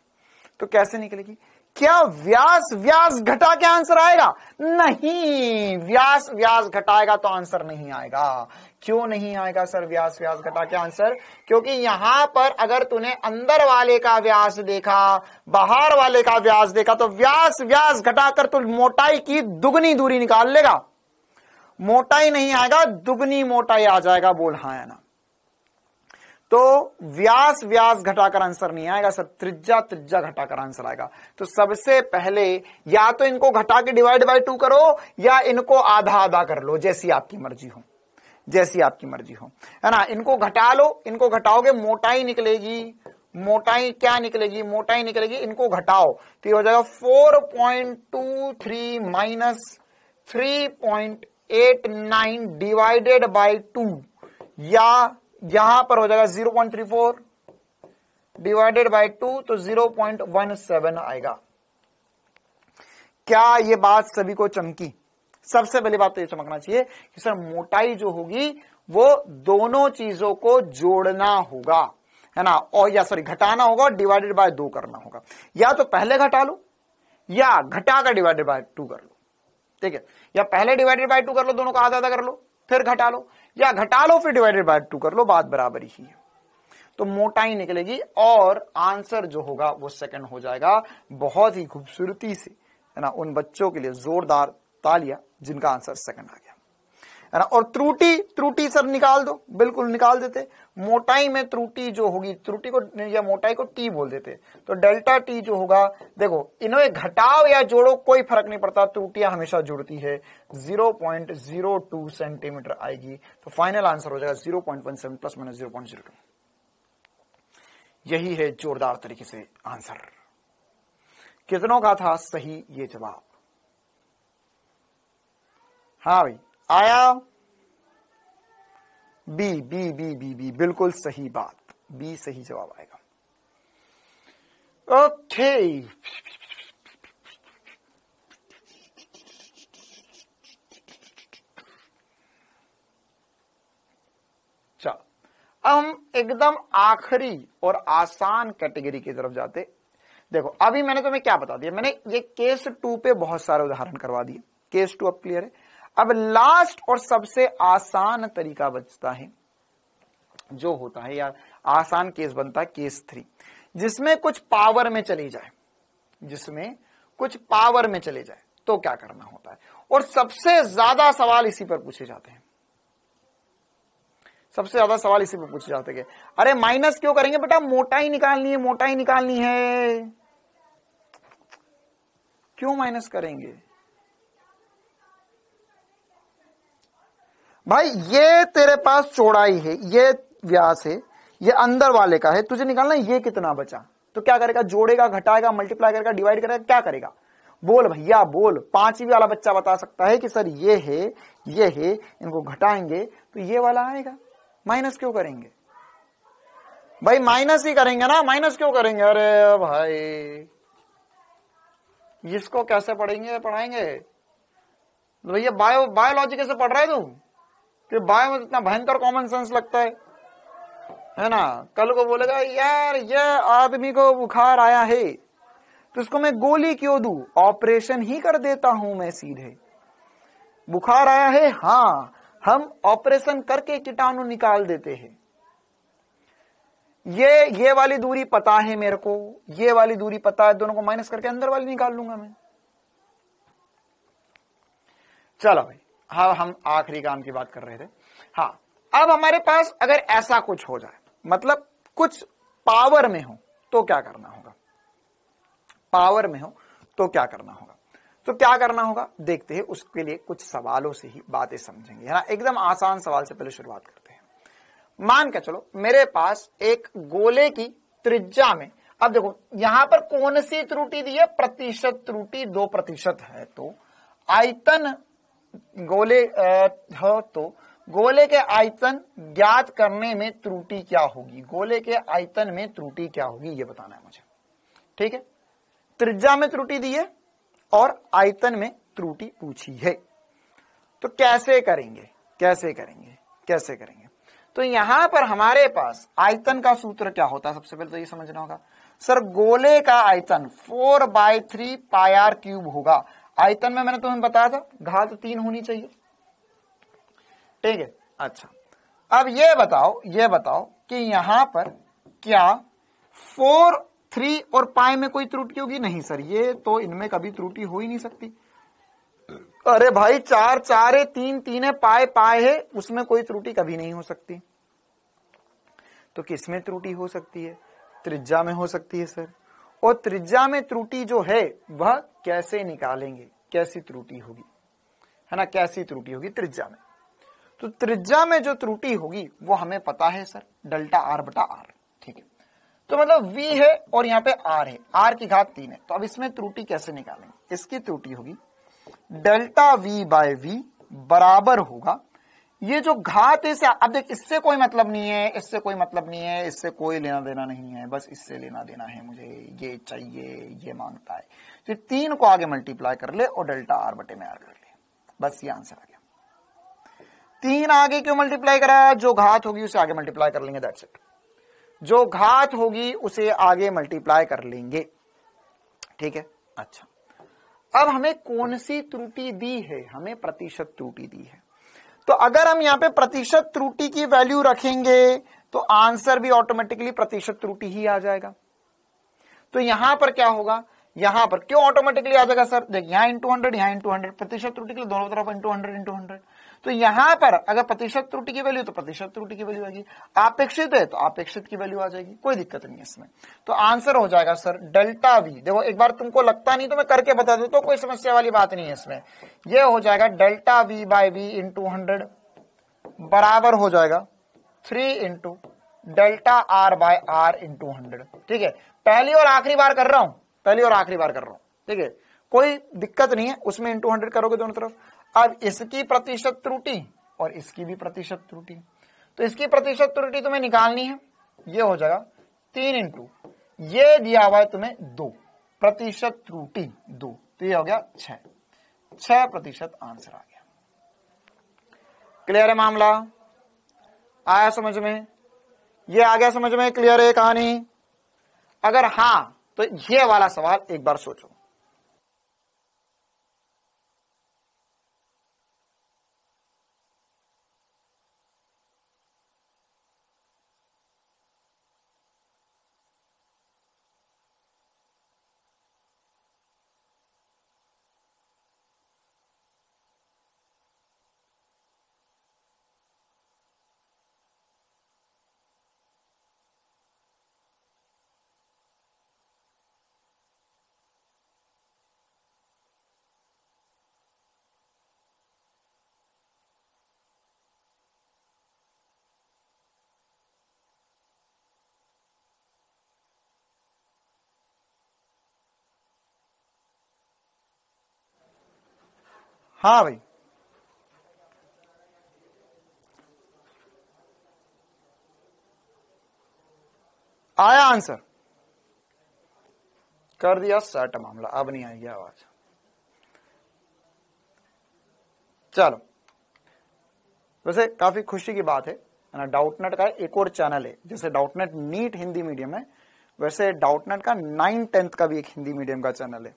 तो कैसे निकलेगी? क्या व्यास व्यास घटा के आंसर आएगा? नहीं, व्यास व्यास घटाएगा तो आंसर नहीं आएगा। क्यों नहीं आएगा सर व्यास व्यास घटा के आंसर? क्योंकि यहां पर अगर तूने अंदर वाले का व्यास देखा, बाहर वाले का व्यास देखा, तो व्यास व्यास घटाकर तू मोटाई की दुगनी दूरी निकाल लेगा। मोटाई नहीं आएगा, दुगनी मोटाई आ जाएगा। बोल हाँ या ना? तो व्यास व्यास घटाकर आंसर नहीं आएगा सर, त्रिज्या त्रिज्या घटाकर आंसर आएगा। तो सबसे पहले या तो इनको घटा के डिवाइड बाय 2 करो या इनको आधा आधा कर लो, जैसी आपकी मर्जी हो, जैसी आपकी मर्जी हो, है ना। इनको घटा लो, इनको घटाओगे मोटाई निकलेगी, मोटाई क्या निकलेगी? मोटाई निकलेगी, इनको घटाओ तो ये हो जाएगा 4.23 माइनस 3.89 डिवाइडेड बाय 2, या यहां पर हो जाएगा 0.34 डिवाइडेड बाय 2, तो 0.17 आएगा। क्या ये बात सभी को चमकी? सबसे पहली बात तो ये चमकना चाहिए कि सर मोटाई जो होगी वो दोनों चीजों को जोड़ना होगा, है ना, और या सॉरी घटाना होगा और डिवाइडेड बाय 2 करना होगा। या तो पहले घटा लो या घटा कर डिवाइडेड बाय 2 कर लो, ठीक है, या पहले डिवाइडेड बाय 2 कर लो, दोनों को आधा आधा कर लो, फिर घटा लो, या घटा लो फिर डिवाइडेड बाय 2 कर लो, बात बराबर ही है। तो मोटाई निकलेगी और आंसर जो होगा वो सेकंड हो जाएगा। बहुत ही खूबसूरती से, है ना, उन बच्चों के लिए जोरदार तालियां जिनका आंसर सेकंड आ गया, है ना। और त्रुटि, त्रुटि सर निकाल दो, बिल्कुल निकाल देते। मोटाई में त्रुटि जो होगी, त्रुटि को या मोटाई को टी बोल देते, तो डेल्टा टी जो होगा, देखो इन्हें घटाओ या जोड़ो कोई फर्क नहीं पड़ता, त्रुटियां हमेशा जुड़ती है। 0.02 सेंटीमीटर आएगी, तो फाइनल आंसर हो जाएगा 0.17 प्लस माइनस 0.02। यही है जोरदार तरीके से आंसर। कितनों का था सही ये जवाब? हाँ भाई आया B B B B B, बिल्कुल सही बात, बी सही जवाब आएगा। ओके चलो अब हम एकदम आखिरी और आसान कैटेगरी की तरफ जाते। देखो अभी मैंने तुम्हें क्या बता दिया, मैंने ये केस 2 पे बहुत सारे उदाहरण करवा दिए, केस 2 अब क्लियर है। अब लास्ट और सबसे आसान तरीका बचता है, जो होता है यार आसान केस बनता है केस 3, जिसमें कुछ पावर में चली जाए, जिसमें कुछ पावर में चले जाए तो क्या करना होता है। और सबसे ज्यादा सवाल इसी पर पूछे जाते हैं, सबसे ज्यादा सवाल इसी पर पूछे जाते हैं। अरे माइनस क्यों करेंगे बेटा, मोटाई निकालनी है, मोटाई निकालनी है, क्यों माइनस करेंगे भाई? ये तेरे पास चौड़ाई है, ये व्यास है, ये अंदर वाले का है, तुझे निकालना ये कितना बचा, तो क्या करेगा, जोड़ेगा, घटाएगा, मल्टीप्लाई करेगा, डिवाइड करेगा, क्या करेगा? बोल भैया बोल। 5वीं वाला बच्चा बता सकता है कि सर ये है, इनको घटाएंगे तो ये वाला आएगा, माइनस क्यों करेंगे भाई? माइनस ही करेंगे ना, माइनस क्यों करेंगे? अरे भाई इसको कैसे पढ़ाएंगे भैया? बायोलॉजी कैसे पढ़ रहा है तू कि बायो में इतना भयंकर कॉमन सेंस लगता है ना? कल को बोलेगा यार ये आदमी को बुखार आया है तो इसको मैं गोली क्यों दूं, ऑपरेशन ही कर देता हूं मैं सीधे। बुखार आया है, हाँ हम ऑपरेशन करके कीटाणु निकाल देते हैं। ये वाली दूरी पता है मेरे को, ये वाली दूरी पता है, दोनों को माइनस करके अंदर वाली निकाल लूंगा मैं। चलो भाई हाँ हम आखिरी काम की बात कर रहे थे। हाँ अब हमारे पास अगर ऐसा कुछ हो जाए, मतलब कुछ पावर में हो तो क्या करना होगा, पावर में हो तो क्या करना होगा? तो क्या करना होगा देखते हैं, उसके लिए कुछ सवालों से ही बातें समझेंगे, है ना। एकदम आसान सवाल से पहले शुरुआत करते हैं। मान के चलो मेरे पास एक गोले की त्रिज्या में, अब देखो यहां पर कौन सी त्रुटि दी है, प्रतिशत त्रुटि 2% है, तो आयतन गोले हो तो गोले के आयतन ज्ञात करने में त्रुटि क्या होगी, गोले के आयतन में त्रुटि क्या होगी ये बताना है मुझे, ठीक है। त्रिज्या में त्रुटि दी है और आयतन में त्रुटि पूछी है, तो कैसे करेंगे? तो यहां पर हमारे पास आयतन का सूत्र क्या होता है, सबसे पहले तो ये समझना होगा। सर गोले का आयतन 4/3 πr³ होगा। आयतन में मैंने तुम्हें बताया था घात 3 होनी चाहिए, ठीक है। अच्छा अब ये बताओ कि यहां पर क्या 4, 3 और पाई में कोई त्रुटि होगी? नहीं सर, ये तो इनमें कभी त्रुटि हो ही नहीं सकती। अरे भाई 4 4 है, 3 3 है, पाई है, उसमें कोई त्रुटि कभी नहीं हो सकती। तो किस में त्रुटि हो सकती है? त्रिज्या में हो सकती है सर। और त्रिज्या में त्रुटि जो है वह कैसे निकालेंगे, कैसी त्रुटि होगी, है ना, कैसी त्रुटि होगी त्रिज्या में? तो त्रिज्या में जो त्रुटि होगी वो हमें पता है सर, डेल्टा r/r, ठीक है। तो मतलब v है और यहाँ पे r है, r की घात 3 है, तो अब इसमें त्रुटि कैसे निकालेंगे? इसकी त्रुटि होगी डेल्टा v/v बराबर होगा ये जो घात है, अब देख इससे कोई मतलब नहीं है, इससे कोई लेना देना नहीं है, बस इससे लेना देना है मुझे, ये चाहिए, ये मांगता है। तो 3 को आगे मल्टीप्लाई कर ले और डेल्टा r/r कर ले, बस ये आंसर आ गया। 3 आगे क्यों मल्टीप्लाई करा? जो घात होगी उसे आगे मल्टीप्लाई कर लेंगे, दैट्स इट। जो घात होगी उसे आगे मल्टीप्लाई कर लेंगे, ठीक है। अच्छा अब हमें कौन सी त्रुटि दी है? हमें प्रतिशत त्रुटि दी है। तो अगर हम यहां पे प्रतिशत त्रुटि की वैल्यू रखेंगे तो आंसर भी ऑटोमेटिकली प्रतिशत त्रुटि ही आ जाएगा। तो यहां पर क्या होगा, यहां पर क्यों ऑटोमेटिकली आ जाएगा सर? देख यहां इंटू 100, यहां इंटू 100, प्रतिशत त्रुटि के लिए दोनों तरफ इंटू 100। तो यहां पर अगर प्रतिशत त्रुटि की वैल्यू तो प्रतिशत त्रुटि की वैल्यू आएगी, अपेक्षित है तो अपेक्षित की वैल्यू आ जाएगी, कोई दिक्कत नहीं है इसमें। तो आंसर हो जाएगा सर डेल्टा v। देखो एक बार तुमको लगता नहीं तो मैं करके बता दूं, तो कोई समस्या वाली बात नहीं है इसमें। यह हो जाएगा डेल्टा v/v इंटू 100 बराबर हो जाएगा 3 इंटू डेल्टा r/r इंटू 100, ठीक है। पहली और आखिरी बार कर रहा हूं, पहली और आखिरी बार कर रहा हूं, ठीक है, कोई दिक्कत नहीं है, उसमें इंटू 100 करोगे दोनों तरफ। अब इसकी प्रतिशत त्रुटि और इसकी भी प्रतिशत त्रुटि, तो इसकी प्रतिशत त्रुटि तुम्हें निकालनी है, ये हो जाएगा 3 इंटू ये दिया हुआ है तुम्हें 2 प्रतिशत त्रुटि 2, तो ये हो गया 6% आंसर आ गया। क्लियर है मामला? आया समझ में? ये आ गया समझ में? क्लियर है कहानी? अगर हां तो ये वाला सवाल एक बार सोचो। हाँ भाई, आया आंसर? कर दिया सेट मामला, अब नहीं आएगी आवाज। चलो, वैसे काफी खुशी की बात है ना, डाउटनेट का एक और चैनल है, जैसे डाउटनेट नीट हिंदी मीडियम है, वैसे डाउटनेट का 9-10 का भी एक हिंदी मीडियम का चैनल है,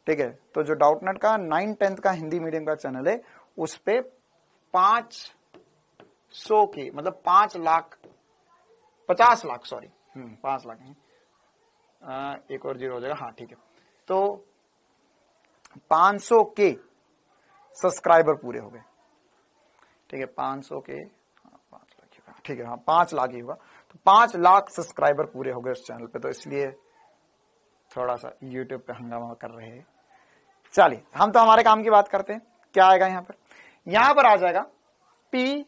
ठीक है। तो जो डाउटनेट का 9-10 का हिंदी मीडियम का चैनल है, उस पे 500 के मतलब 50 लाख सॉरी 5 लाख नहीं, एक और जीरो हो जाएगा, हाँ ठीक है, तो 500 के सब्सक्राइबर पूरे हो गए, ठीक है, 500 के 5 लाख, ठीक है, हाँ 5 लाख ही हुआ, तो 5 लाख सब्सक्राइबर पूरे हो गए उस चैनल पे, तो इसलिए थोड़ा सा YouTube पे हंगामा कर रहे हैं। चलिए, हम तो हमारे काम की बात करते हैं। क्या आएगा यहाँ पर आ जाएगा P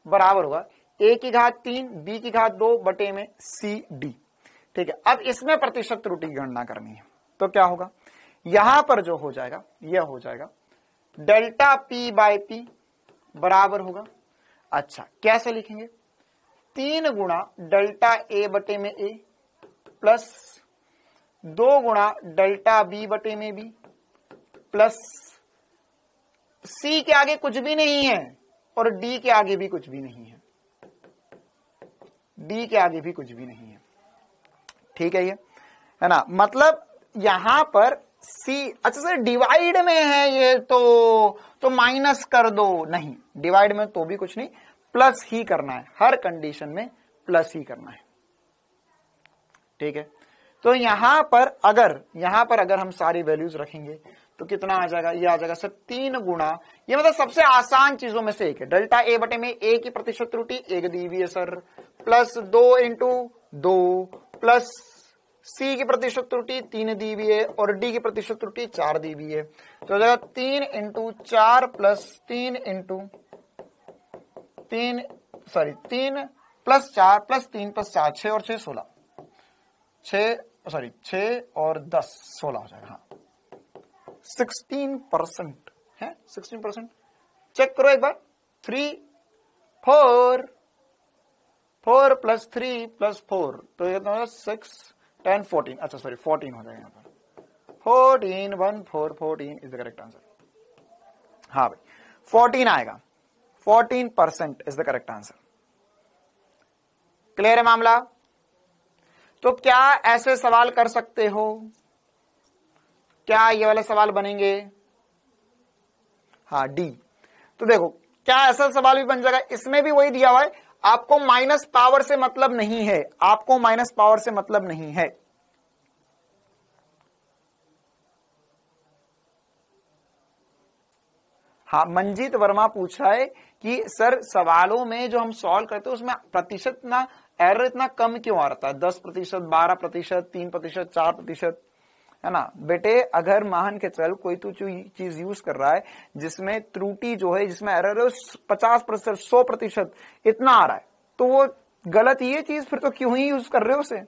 बराबर होगा A की घात 3 B की घात 2 बटे में CD, ठीक है। अब इसमें प्रतिशत त्रुटि की गणना करनी है, तो क्या होगा, यहां पर जो हो जाएगा यह हो जाएगा डेल्टा P बाय P बराबर होगा, अच्छा कैसे लिखेंगे, 3 गुणा डेल्टा A बटे में A प्लस 2 गुणा डेल्टा B बटे में B प्लस C के आगे कुछ भी नहीं है और D के आगे भी कुछ भी नहीं है, D के आगे भी कुछ भी नहीं है, ठीक है, ये है ना, मतलब यहां पर C, अच्छा सर डिवाइड में है ये, तो माइनस कर दो, नहीं डिवाइड में तो भी कुछ नहीं, प्लस ही करना है, हर कंडीशन में प्लस ही करना है, ठीक है। तो यहां पर अगर हम सारी वैल्यूज रखेंगे तो कितना आ जाएगा, ये आ जाएगा सर 3 गुणा, ये मतलब सबसे आसान चीजों में से एक है, डेल्टा A बटे में A की प्रतिशत त्रुटि 1 दी हुई है sir, plus 2 into 2 plus C की प्रतिशत त्रुटि 3 दी हुई है और D की प्रतिशत त्रुटि 4 दी हुई है, तो हो जाएगा 3 into 4 plus 3 into 3 plus 4 plus 3 plus 4 6 और 6 16, 6 और 10 16 हो जाएगा, हाँ 16% है, 16%, चेक करो एक बार, 4 प्लस 3 प्लस 4, तो ये 6 10 14, अच्छा सॉरी 14 हो जाएगा यहाँ पर, 14 1 4 14 इज द करेक्ट आंसर, हाँ भाई 14 आएगा, 14% is the correct answer. Clear है मामला? तो क्या ऐसे सवाल कर सकते हो, क्या ये वाले सवाल बनेंगे, हाँ डी, तो देखो क्या ऐसा सवाल भी बन जाएगा, इसमें भी वही दिया हुआ है, आपको माइनस पावर से मतलब नहीं है, आपको माइनस पावर से मतलब नहीं है, हाँ मंजीत वर्मा पूछा है कि सर सवालों में जो हम सॉल्व करते हैं उसमें प्रतिशत ना एरर इतना कम क्यों आ रहा है, 10%, 12%, 3%, 4%, है ना बेटे, अगर मान के चल कोई तो चीज यूज कर रहा है जिसमें त्रुटि जो है, जिसमें एरर है 50%, 100% इतना आ रहा है, तो वो गलत ये चीज फिर तो क्यों ही यूज कर रहे हो उसे,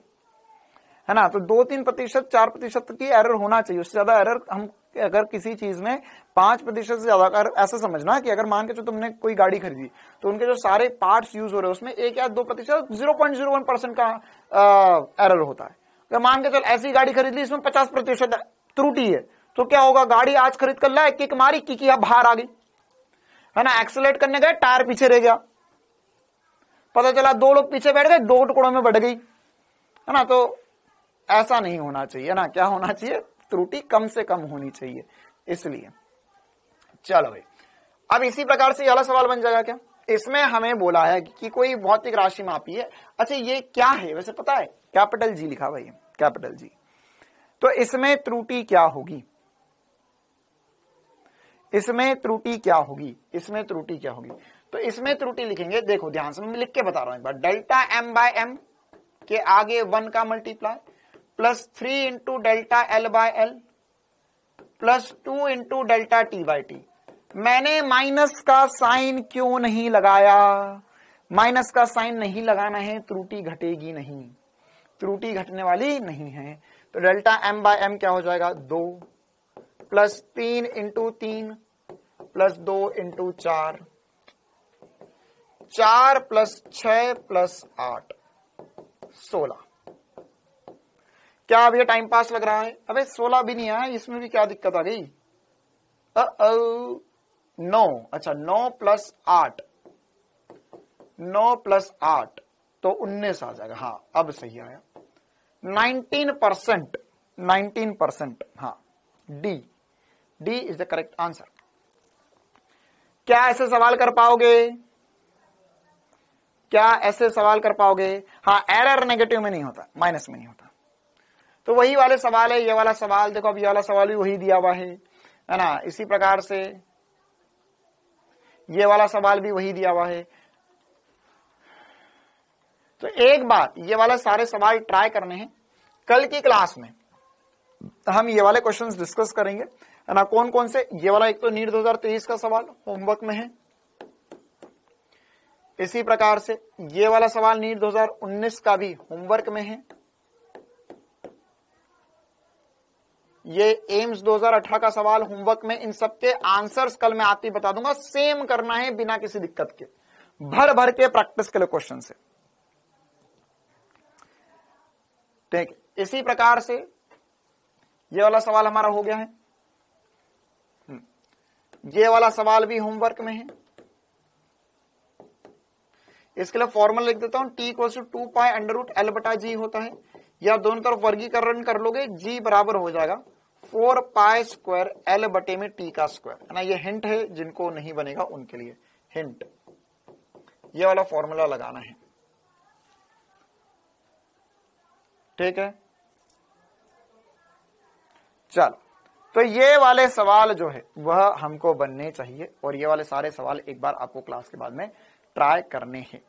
है ना। तो 2-3%, 4% की एरर होना चाहिए, उससे ज्यादा एरर हम अगर किसी चीज में 5% से ज्यादा, अगर ऐसा समझना कि अगर मान के जो तुमने कोई गाड़ी खरीदी तो उनके जो सारे पार्ट्स यूज हो रहे हैं उसमें 1 या 2%, 0.01% का एरर होता है। अगर मान के चल ऐसी गाड़ी खरीद ली इसमें 50% त्रुटि है, तो क्या होगा, गाड़ी आज खरीद कर लाए, किक मारी, किक बाहर आ गई, है ना, एक्सेलेरेट करने गए, टायर पीछे रह गया, पता चला 2 लोग पीछे बैठ गए, 2 टुकड़ों में बढ़ गई, है ना। तो ऐसा नहीं होना चाहिए ना, क्या होना चाहिए, त्रुटि कम से कम होनी चाहिए। इसलिए चलो भाई, अब इसी प्रकार से ये वाला सवाल बन जाएगा क्या, इसमें हमें बोला है कि कोई भौतिक राशि मापी है। अच्छा ये क्या है वैसे पता है, कैपिटल जी लिखा भाई, कैपिटल जी। तो इसमें त्रुटि क्या होगी, इसमें त्रुटि क्या होगी, इसमें त्रुटि क्या होगी, तो इसमें त्रुटि लिखेंगे, देखो ध्यान से मैं लिख के बता रहा हूं एक बार, डेल्टा m बाय एम के आगे 1 का multiply plus 3 into delta l by l plus 2 into delta T by T. मैंने माइनस का साइन क्यों नहीं लगाया, माइनस का साइन नहीं लगाना है, त्रुटि घटेगी नहीं, त्रुटि घटने वाली नहीं है। तो डेल्टा m बाय एम क्या हो जाएगा, 2 plus 3 into 3 plus 2 into 4, 4 plus 6 plus 8, 16। क्या अब ये टाइम पास लग रहा है, अबे 16 भी नहीं आया, इसमें भी क्या दिक्कत आ गई, 9, अच्छा 9 प्लस 8, 9 प्लस 8 तो 19 आ जाएगा, हाँ अब सही आया, 19%, 19%, हाँ D, D is the correct answer. क्या ऐसे सवाल कर पाओगे, क्या ऐसे सवाल कर पाओगे, हाँ एरर नेगेटिव में नहीं होता, माइनस में नहीं होता। तो वही वाले सवाल है, ये वाला सवाल देखो, अब ये वाला सवाल भी वही दिया हुआ है ना, इसी प्रकार से ये वाला सवाल भी वही दिया हुआ है। तो एक बात, ये वाले सारे सवाल ट्राई करने हैं, कल की क्लास में हम ये वाले क्वेश्चंस डिस्कस करेंगे, है ना। कौन कौन से, ये वाला एक तो नीट 2023 का सवाल होमवर्क में है, इसी प्रकार से ये वाला सवाल नीट 2019 का भी होमवर्क में है, ये एम्स 2018 का सवाल होमवर्क में। इन सबके आंसर्स कल मैं आती बता दूंगा, सेम करना है बिना किसी दिक्कत के, भर भर के प्रैक्टिस के लिए क्वेश्चन से, ठीक है। इसी प्रकार से ये वाला सवाल हमारा हो गया है, ये वाला सवाल भी होमवर्क में है। इसके लिए फॉर्मूला लिख देता हूं, t equal to 2 pi under root L बटा जी होता है, या दोनों तरफ वर्गीकरण कर लोगे, g बराबर हो जाएगा 4 पाई स्क्वायर एल बटे में t का स्क्वायर, है ना। ये हिंट है, जिनको नहीं बनेगा उनके लिए हिंट, ये वाला फॉर्मूला लगाना है, ठीक है। चलो, तो ये वाले सवाल जो है वह हमको बनने चाहिए, और ये वाले सारे सवाल एक बार आपको क्लास के बाद में ट्राई करने हैं।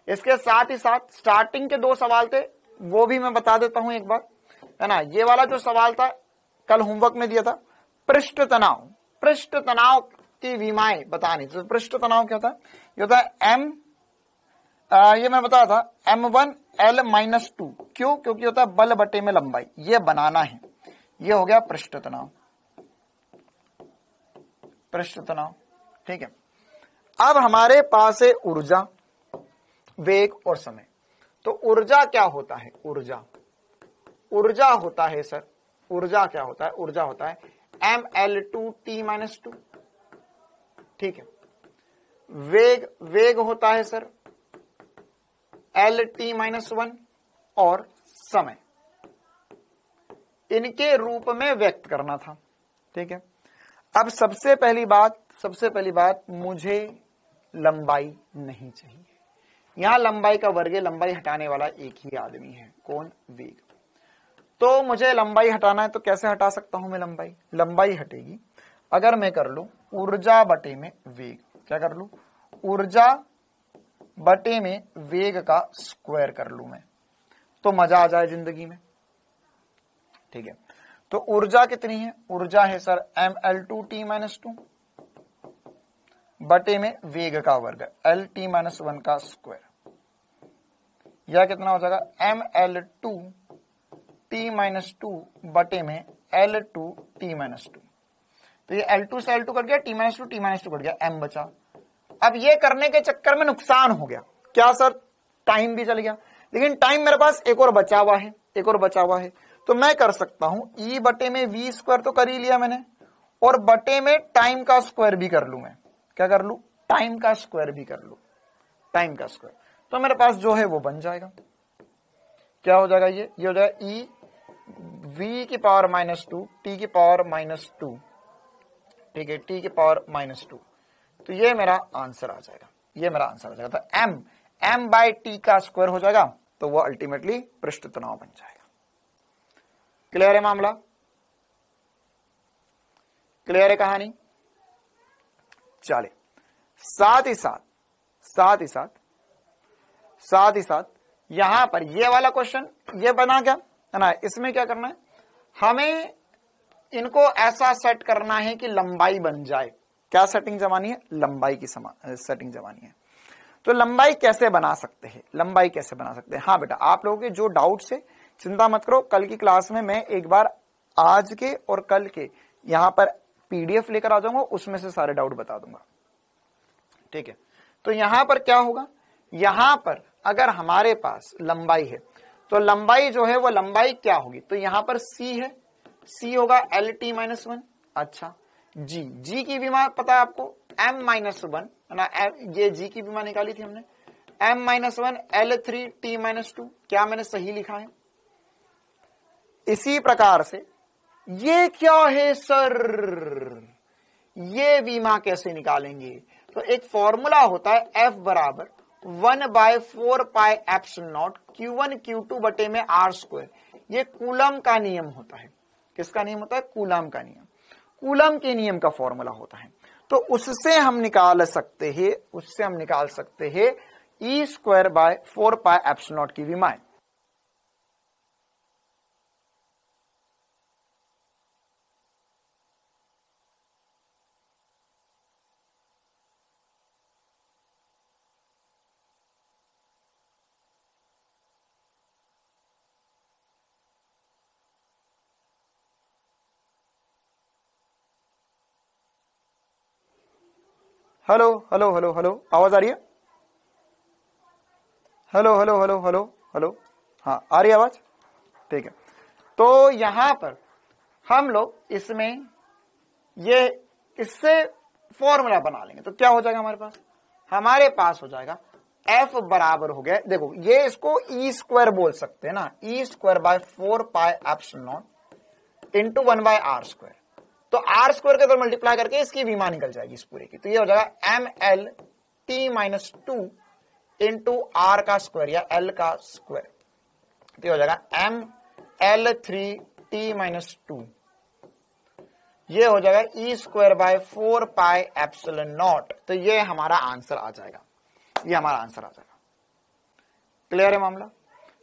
इसके साथ ही साथ स्टार्टिंग के 2 सवाल थे, वो भी मैं बता देता हूं एक बार, है ना। ये वाला जो सवाल था कल होमवर्क में दिया था, पृष्ठ तनाव, पृष्ठ तनाव की विमाएं बतानी। तो पृष्ठ तनाव क्या था, ये होता है m, ये मैं बताया था m1 l-2, क्यों, क्योंकि होता है बल बटे में लंबाई, ये बनाना है। ये हो गया पृष्ठ तनाव, पृष्ठ तनाव, ठीक है। अब हमारे पास है ऊर्जा, वेग और समय। तो ऊर्जा क्या होता है, ऊर्जा, ऊर्जा होता है सर, ऊर्जा क्या होता है, ऊर्जा होता है ml2t-2, ठीक है। वेग, वेग होता है सर lt-1, और समय इनके रूप में व्यक्त करना था, ठीक है। अब सबसे पहली बात, मुझे लंबाई नहीं चाहिए, यहां लंबाई का वर्ग है, लंबाई हटाने वाला एक ही आदमी है, कौन, वेग। तो मुझे लंबाई हटाना है, तो कैसे हटा सकता हूं मैं लंबाई, लंबाई हटेगी अगर मैं कर लूं ऊर्जा बटे में वेग, क्या कर लूं, ऊर्जा बटे में वेग का स्क्वायर कर लूं मैं, तो मजा आ जाए जिंदगी में, ठीक है। तो ऊर्जा कितनी है, ऊर्जा है सर ml2t-2 बटे में वेग का वर्ग lt-1 का स्क्वायर, यह कितना हो जाएगा ml2 t-2 बटे में L2 t-2। तो ये L2 से L2 कट गया, t-2 t-2 कट गया, m बचा। अब ये करने के चक्कर में नुकसान हो गया, क्या सर? टाइम भी चल गया, लेकिन टाइम मेरे पास एक और बचा हुआ है, एक और बचा हुआ है। तो मैं कर सकता हूं E बटे में v स्क्वायर तो कर ही लिया मैंने, और बटे में टाइम का स्क्वायर भी कर लू। मैं क्या कर लू? टाइम का स्क्वायर भी कर लू, टाइम का स्क्वायर। तो मेरे पास जो है वो बन जाएगा, क्या हो जाएगा? ये हो जाएगा E v की पावर -2 t की पावर -2, ठीक है, t की पावर -2। तो ये मेरा आंसर आ जाएगा, ये मेरा आंसर आ जाएगा। तो m बाई टी का स्क्वायर हो जाएगा, तो वो अल्टीमेटली पृष्ठ तनाव बन जाएगा। क्लियर है मामला? क्लियर है कहानी? चलिए, साथ ही साथ यहां पर ये वाला क्वेश्चन ये बना क्या है ना, इसमें क्या करना है, हमें इनको ऐसा सेट करना है कि लंबाई बन जाए। क्या सेटिंग जमानी है? लंबाई की सेटिंग जमानी है। तो लंबाई कैसे बना सकते हैं? लंबाई कैसे बना सकते हैं? हाँ बेटा, आप लोगों के जो डाउट्स है चिंता मत करो, कल की क्लास में मैं एक बार आज के और कल के यहां पर पीडीएफ लेकर आ जाऊंगा, उसमें से सारे डाउट बता दूंगा, ठीक है। तो यहां पर क्या होगा, यहां पर अगर हमारे पास लंबाई है तो लंबाई जो है वो लंबाई क्या होगी? तो यहां पर c है, c होगा LT-1। अच्छा, g की विमा पता है आपको, m-1 ना, ये g की विमा निकाली थी हमने, m-1 L3T-2। क्या मैंने सही लिखा है? इसी प्रकार से ये क्या है सर, ये विमा कैसे निकालेंगे? तो एक फॉर्मूला होता है F बराबर 1/4πε0 Q1 Q2 बटे में R²। ये कूलम का नियम होता है। किसका नियम होता है? कूलम का नियम, कूलम के नियम का फॉर्मूला होता है। तो उससे हम निकाल सकते हैं, E²/4πε0 की विमाएं। हेलो हेलो हेलो हेलो, आवाज आ रही है? Hello hello hello hello hello, हाँ आ रही है आवाज? ठीक है। तो यहां पर हम लोग इसमें ये इससे फॉर्मूला बना लेंगे। तो क्या हो जाएगा हमारे पास हो जाएगा F बराबर हो गया, देखो ये इसको E² बोल सकते हैं ना, E²/4πε0 इंटू 1/R²। तो R² के अंदर मल्टीप्लाई करके इसकी विमा निकल जाएगी इस पूरे की। तो ये हो जाएगा MLT-2 इंटू R का स्क्वायर या L का स्क्वायर। तो ये हो जाएगा ML3T-2, ये हो जाएगा E²/4πε0। तो ये हमारा आंसर आ जाएगा, ये हमारा आंसर आ जाएगा। क्लियर है मामला?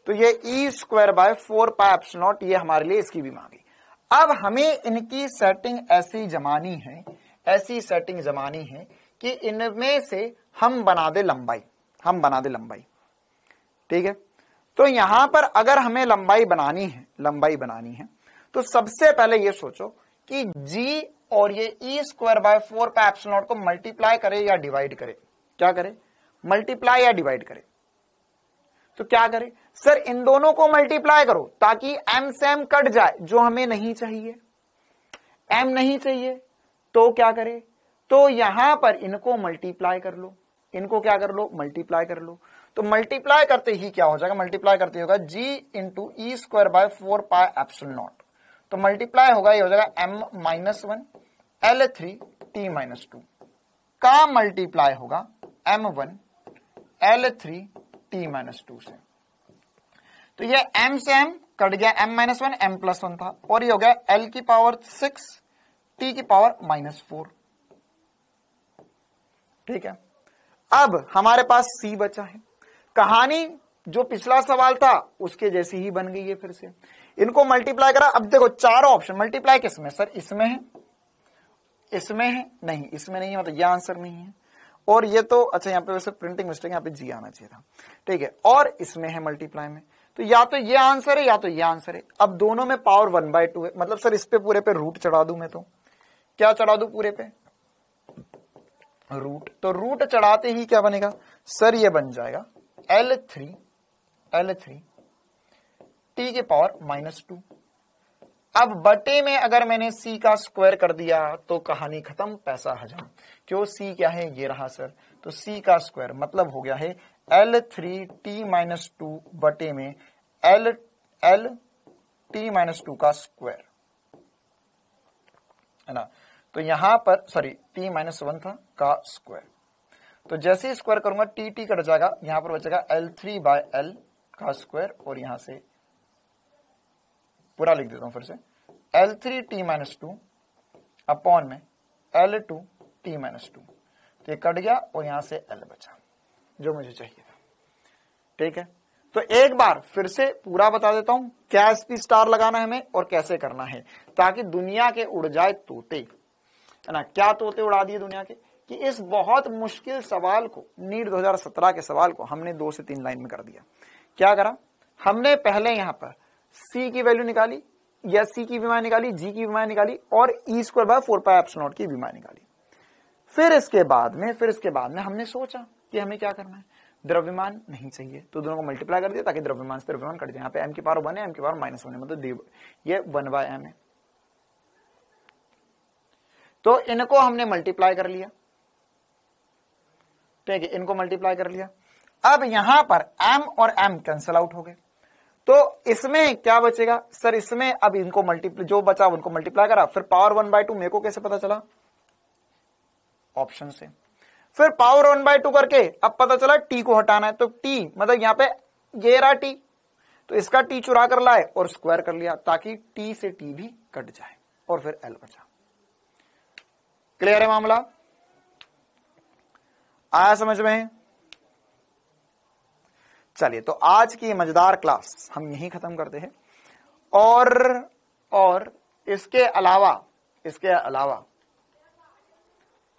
तो ये E²/4πε0 ये हमारे लिए इसकी विमा आ गई। अब हमें इनकी सेटिंग ऐसी जमानी है कि इनमें से हम बना दे लंबाई, ठीक है। तो यहां पर अगर हमें लंबाई बनानी है तो सबसे पहले ये सोचो कि g और ये E²/4πε0 को मल्टीप्लाई करे या डिवाइड करे। क्या करे? मल्टीप्लाई या डिवाइड करे। तो क्या करे सर, इन दोनों को मल्टीप्लाई करो ताकि m से m कट जाए, जो हमें नहीं चाहिए, m नहीं चाहिए। तो क्या करे? तो यहां पर इनको मल्टीप्लाई कर लो, इनको क्या कर लो? मल्टीप्लाई कर लो। तो मल्टीप्लाई करते ही क्या हो जाएगा? मल्टीप्लाई करते होगा g इंटू E²/4πε0। तो मल्टीप्लाई होगा, ये हो जाएगा m-1 L3T-2 का मल्टीप्लाई होगा m1 L3T-2 से। तो ये m से m कट गया, m-1 m+1 था, और ये हो गया L की पावर 6 T की पावर -4। ठीक है। अब हमारे पास C बचा है। कहानी जो पिछला सवाल था उसके जैसी ही बन गई है। फिर से इनको मल्टीप्लाई करा। अब देखो चारों ऑप्शन मल्टीप्लाई किसमें सर? इसमें है, इसमें है, नहीं इसमें नहीं है, मतलब यह आंसर नहीं है। और ये तो अच्छा, यहाँ पे वैसे प्रिंटिंग मिस्टेक, यहाँ पे जी आना चाहिए था। ठीक है, और इसमें है मल्टीप्लाई में। तो या तो ये आंसर है या तो ये आंसर है। अब दोनों में पावर 1/2 है, मतलब सर इस पे पूरे पे रूट चढ़ा दूं मैं, तो क्या चढ़ा दूं पूरे पे? रूट। तो रूट चढ़ाते ही क्या बनेगा सर? ये बन जाएगा L3 t के पावर -2। अब बटे में अगर मैंने c का स्क्वायर कर दिया तो कहानी खत्म, पैसा हजम। क्यों? c क्या है? ये रहा सर। तो c का स्क्वायर मतलब हो गया है L3t-2 बटे में Lt-2 का स्क्वायर, है ना। तो यहां पर सॉरी t-1 था का स्क्वायर। तो जैसे ही स्क्वायर करूंगा t कट जाएगा, यहां पर बचेगा L3/L का स्क्वायर, और यहां से पूरा लिख देता हूं फिर से, L3t-2 अपॉन में L2t-2। तो ये कट गया और यहां से L बचा जो मुझे चाहिए था। ठीक है, तो एक बार फिर से पूरा बता देता हूं क्या SP स्टार लगाना है हमें और कैसे करना है, ताकि दुनिया के उड़ जाए तोते, है ना। क्या तोते उड़ा दिए दुनिया के कि इस बहुत मुश्किल सवाल को, नीट 2017 के सवाल को हमने 2 से 3 लाइन में कर दिया। क्या करा हमने? पहले यहां पर c की वैल्यू निकाली, या c की विमा निकाली, g की विमा निकाली, और e²/4πε0 की विमा निकाली। फिर इसके बाद में हमने सोचा कि हमें क्या करना है, द्रव्यमान नहीं चाहिए, तो दोनों को मल्टीप्लाई कर दिया ताकि द्रव्यमान से द्रव्यमान कट जाए। यहाँ पे m की पावर 1 है, m की पावर -1 है, मतलब ये 1/m है। तो इनको हमने मल्टीप्लाई कर लिया, ठीक है, इनको मल्टीप्लाई कर लिया। अब यहां पर m और m कैंसल आउट हो गए, तो इसमें क्या बचेगा सर? इसमें अब इनको मल्टीप्लाई, जो बचा उनको मल्टीप्लाई करा, फिर पावर 1/2 मेरे को कैसे पता चला? ऑप्शन से। फिर पावर 1/2 करके अब पता चला t को हटाना है, तो t मतलब यहां पे ये रहा t, तो इसका t चुरा कर लाए और स्क्वायर कर लिया ताकि t से t भी कट जाए, और फिर L बचा। क्लियर है मामला? आया समझ में? चलिए, तो आज की मजेदार क्लास हम यहीं खत्म करते हैं। और इसके अलावा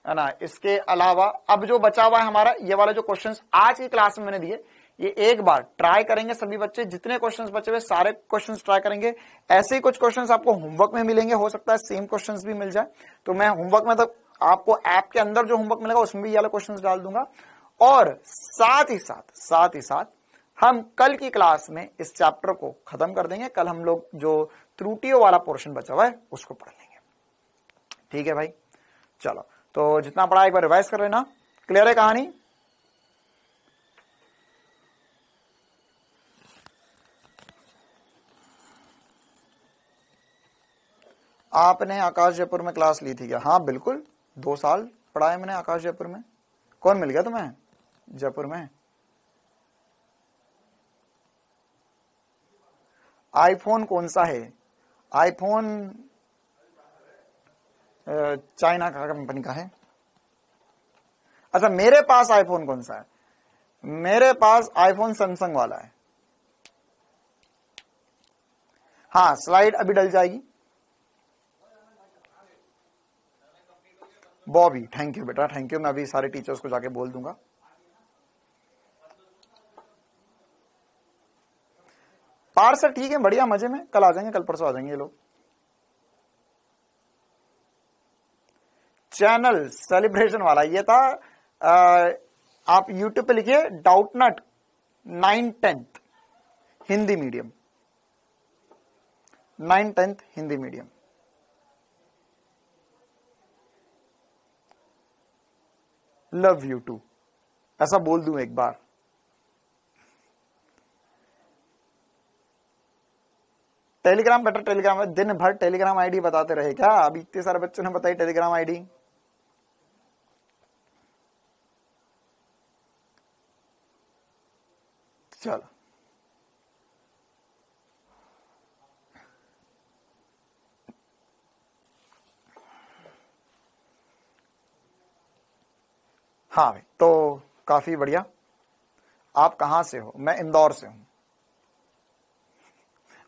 है ना, इसके अलावा अब जो बचा हुआ है हमारा, ये वाला जो क्वेश्चंस आज की क्लास में मैंने दिए, ये एक बार ट्राई करेंगे सभी बच्चे, जितने क्वेश्चंस बचे हुए सारे क्वेश्चंस ट्राई करेंगे। ऐसे ही कुछ क्वेश्चंस आपको होमवर्क में मिलेंगे, हो सकता है सेम क्वेश्चंस भी मिल जाए, तो मैं होमवर्क में, तो आपको ऐप के अंदर जो होमवर्क मिलेगा उसमें भी ये वाले क्वेश्चंस डाल दूंगा। और साथ ही साथ हम कल की क्लास में इस चैप्टर को खत्म कर देंगे। कल हम लोग जो त्रुटियों वाला पोर्शन बचा हुआ है उसको पढ़ लेंगे। ठीक है भाई, चलो, तो जितना पढ़ा एक बार रिवाइज कर लेना। क्लियर है कहानी? आपने आकाश जयपुर में क्लास ली थी क्या? हाँ बिल्कुल, 2 साल पढ़ा है मैंने आकाश जयपुर में। कौन मिल गया तुम्हें जयपुर में? आईफोन कौन सा है? आईफोन चाइना का कंपनी का है। अच्छा, मेरे पास आईफोन कौन सा है? मेरे पास आईफोन सैमसंग वाला है। हाँ, स्लाइड अभी डल जाएगी। बॉबी, थैंक यू बेटा, थैंक यू। मैं अभी सारे टीचर्स को जाके बोल दूंगा। पार्सल ठीक है, बढ़िया, मजे में। कल आ जाएंगे, कल परसों आ जाएंगे ये लोग। चैनल सेलिब्रेशन वाला ये था। आप यूट्यूब पे लिखिए Doubtnut 9th-10th Hindi medium, 9th-10th Hindi medium. Love you too, ऐसा बोल दूं एक बार। टेलीग्राम बेटर, टेलीग्राम में दिन भर टेलीग्राम आईडी बताते रहे क्या? अभी इतने सारे बच्चों ने बताई टेलीग्राम आईडी। चलो, हाँ भाई, तो काफी बढ़िया। आप कहां से हो? मैं इंदौर से हूं।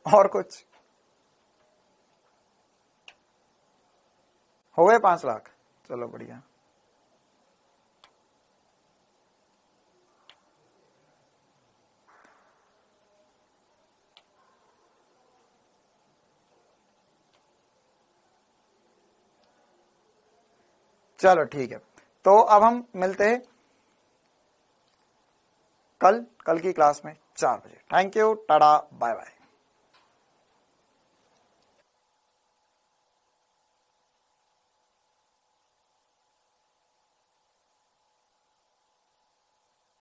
और कुछ हो गए 5 लाख? चलो बढ़िया। चलो ठीक है, तो अब हम मिलते हैं कल की क्लास में 4 बजे। Thank you, tata, bye bye.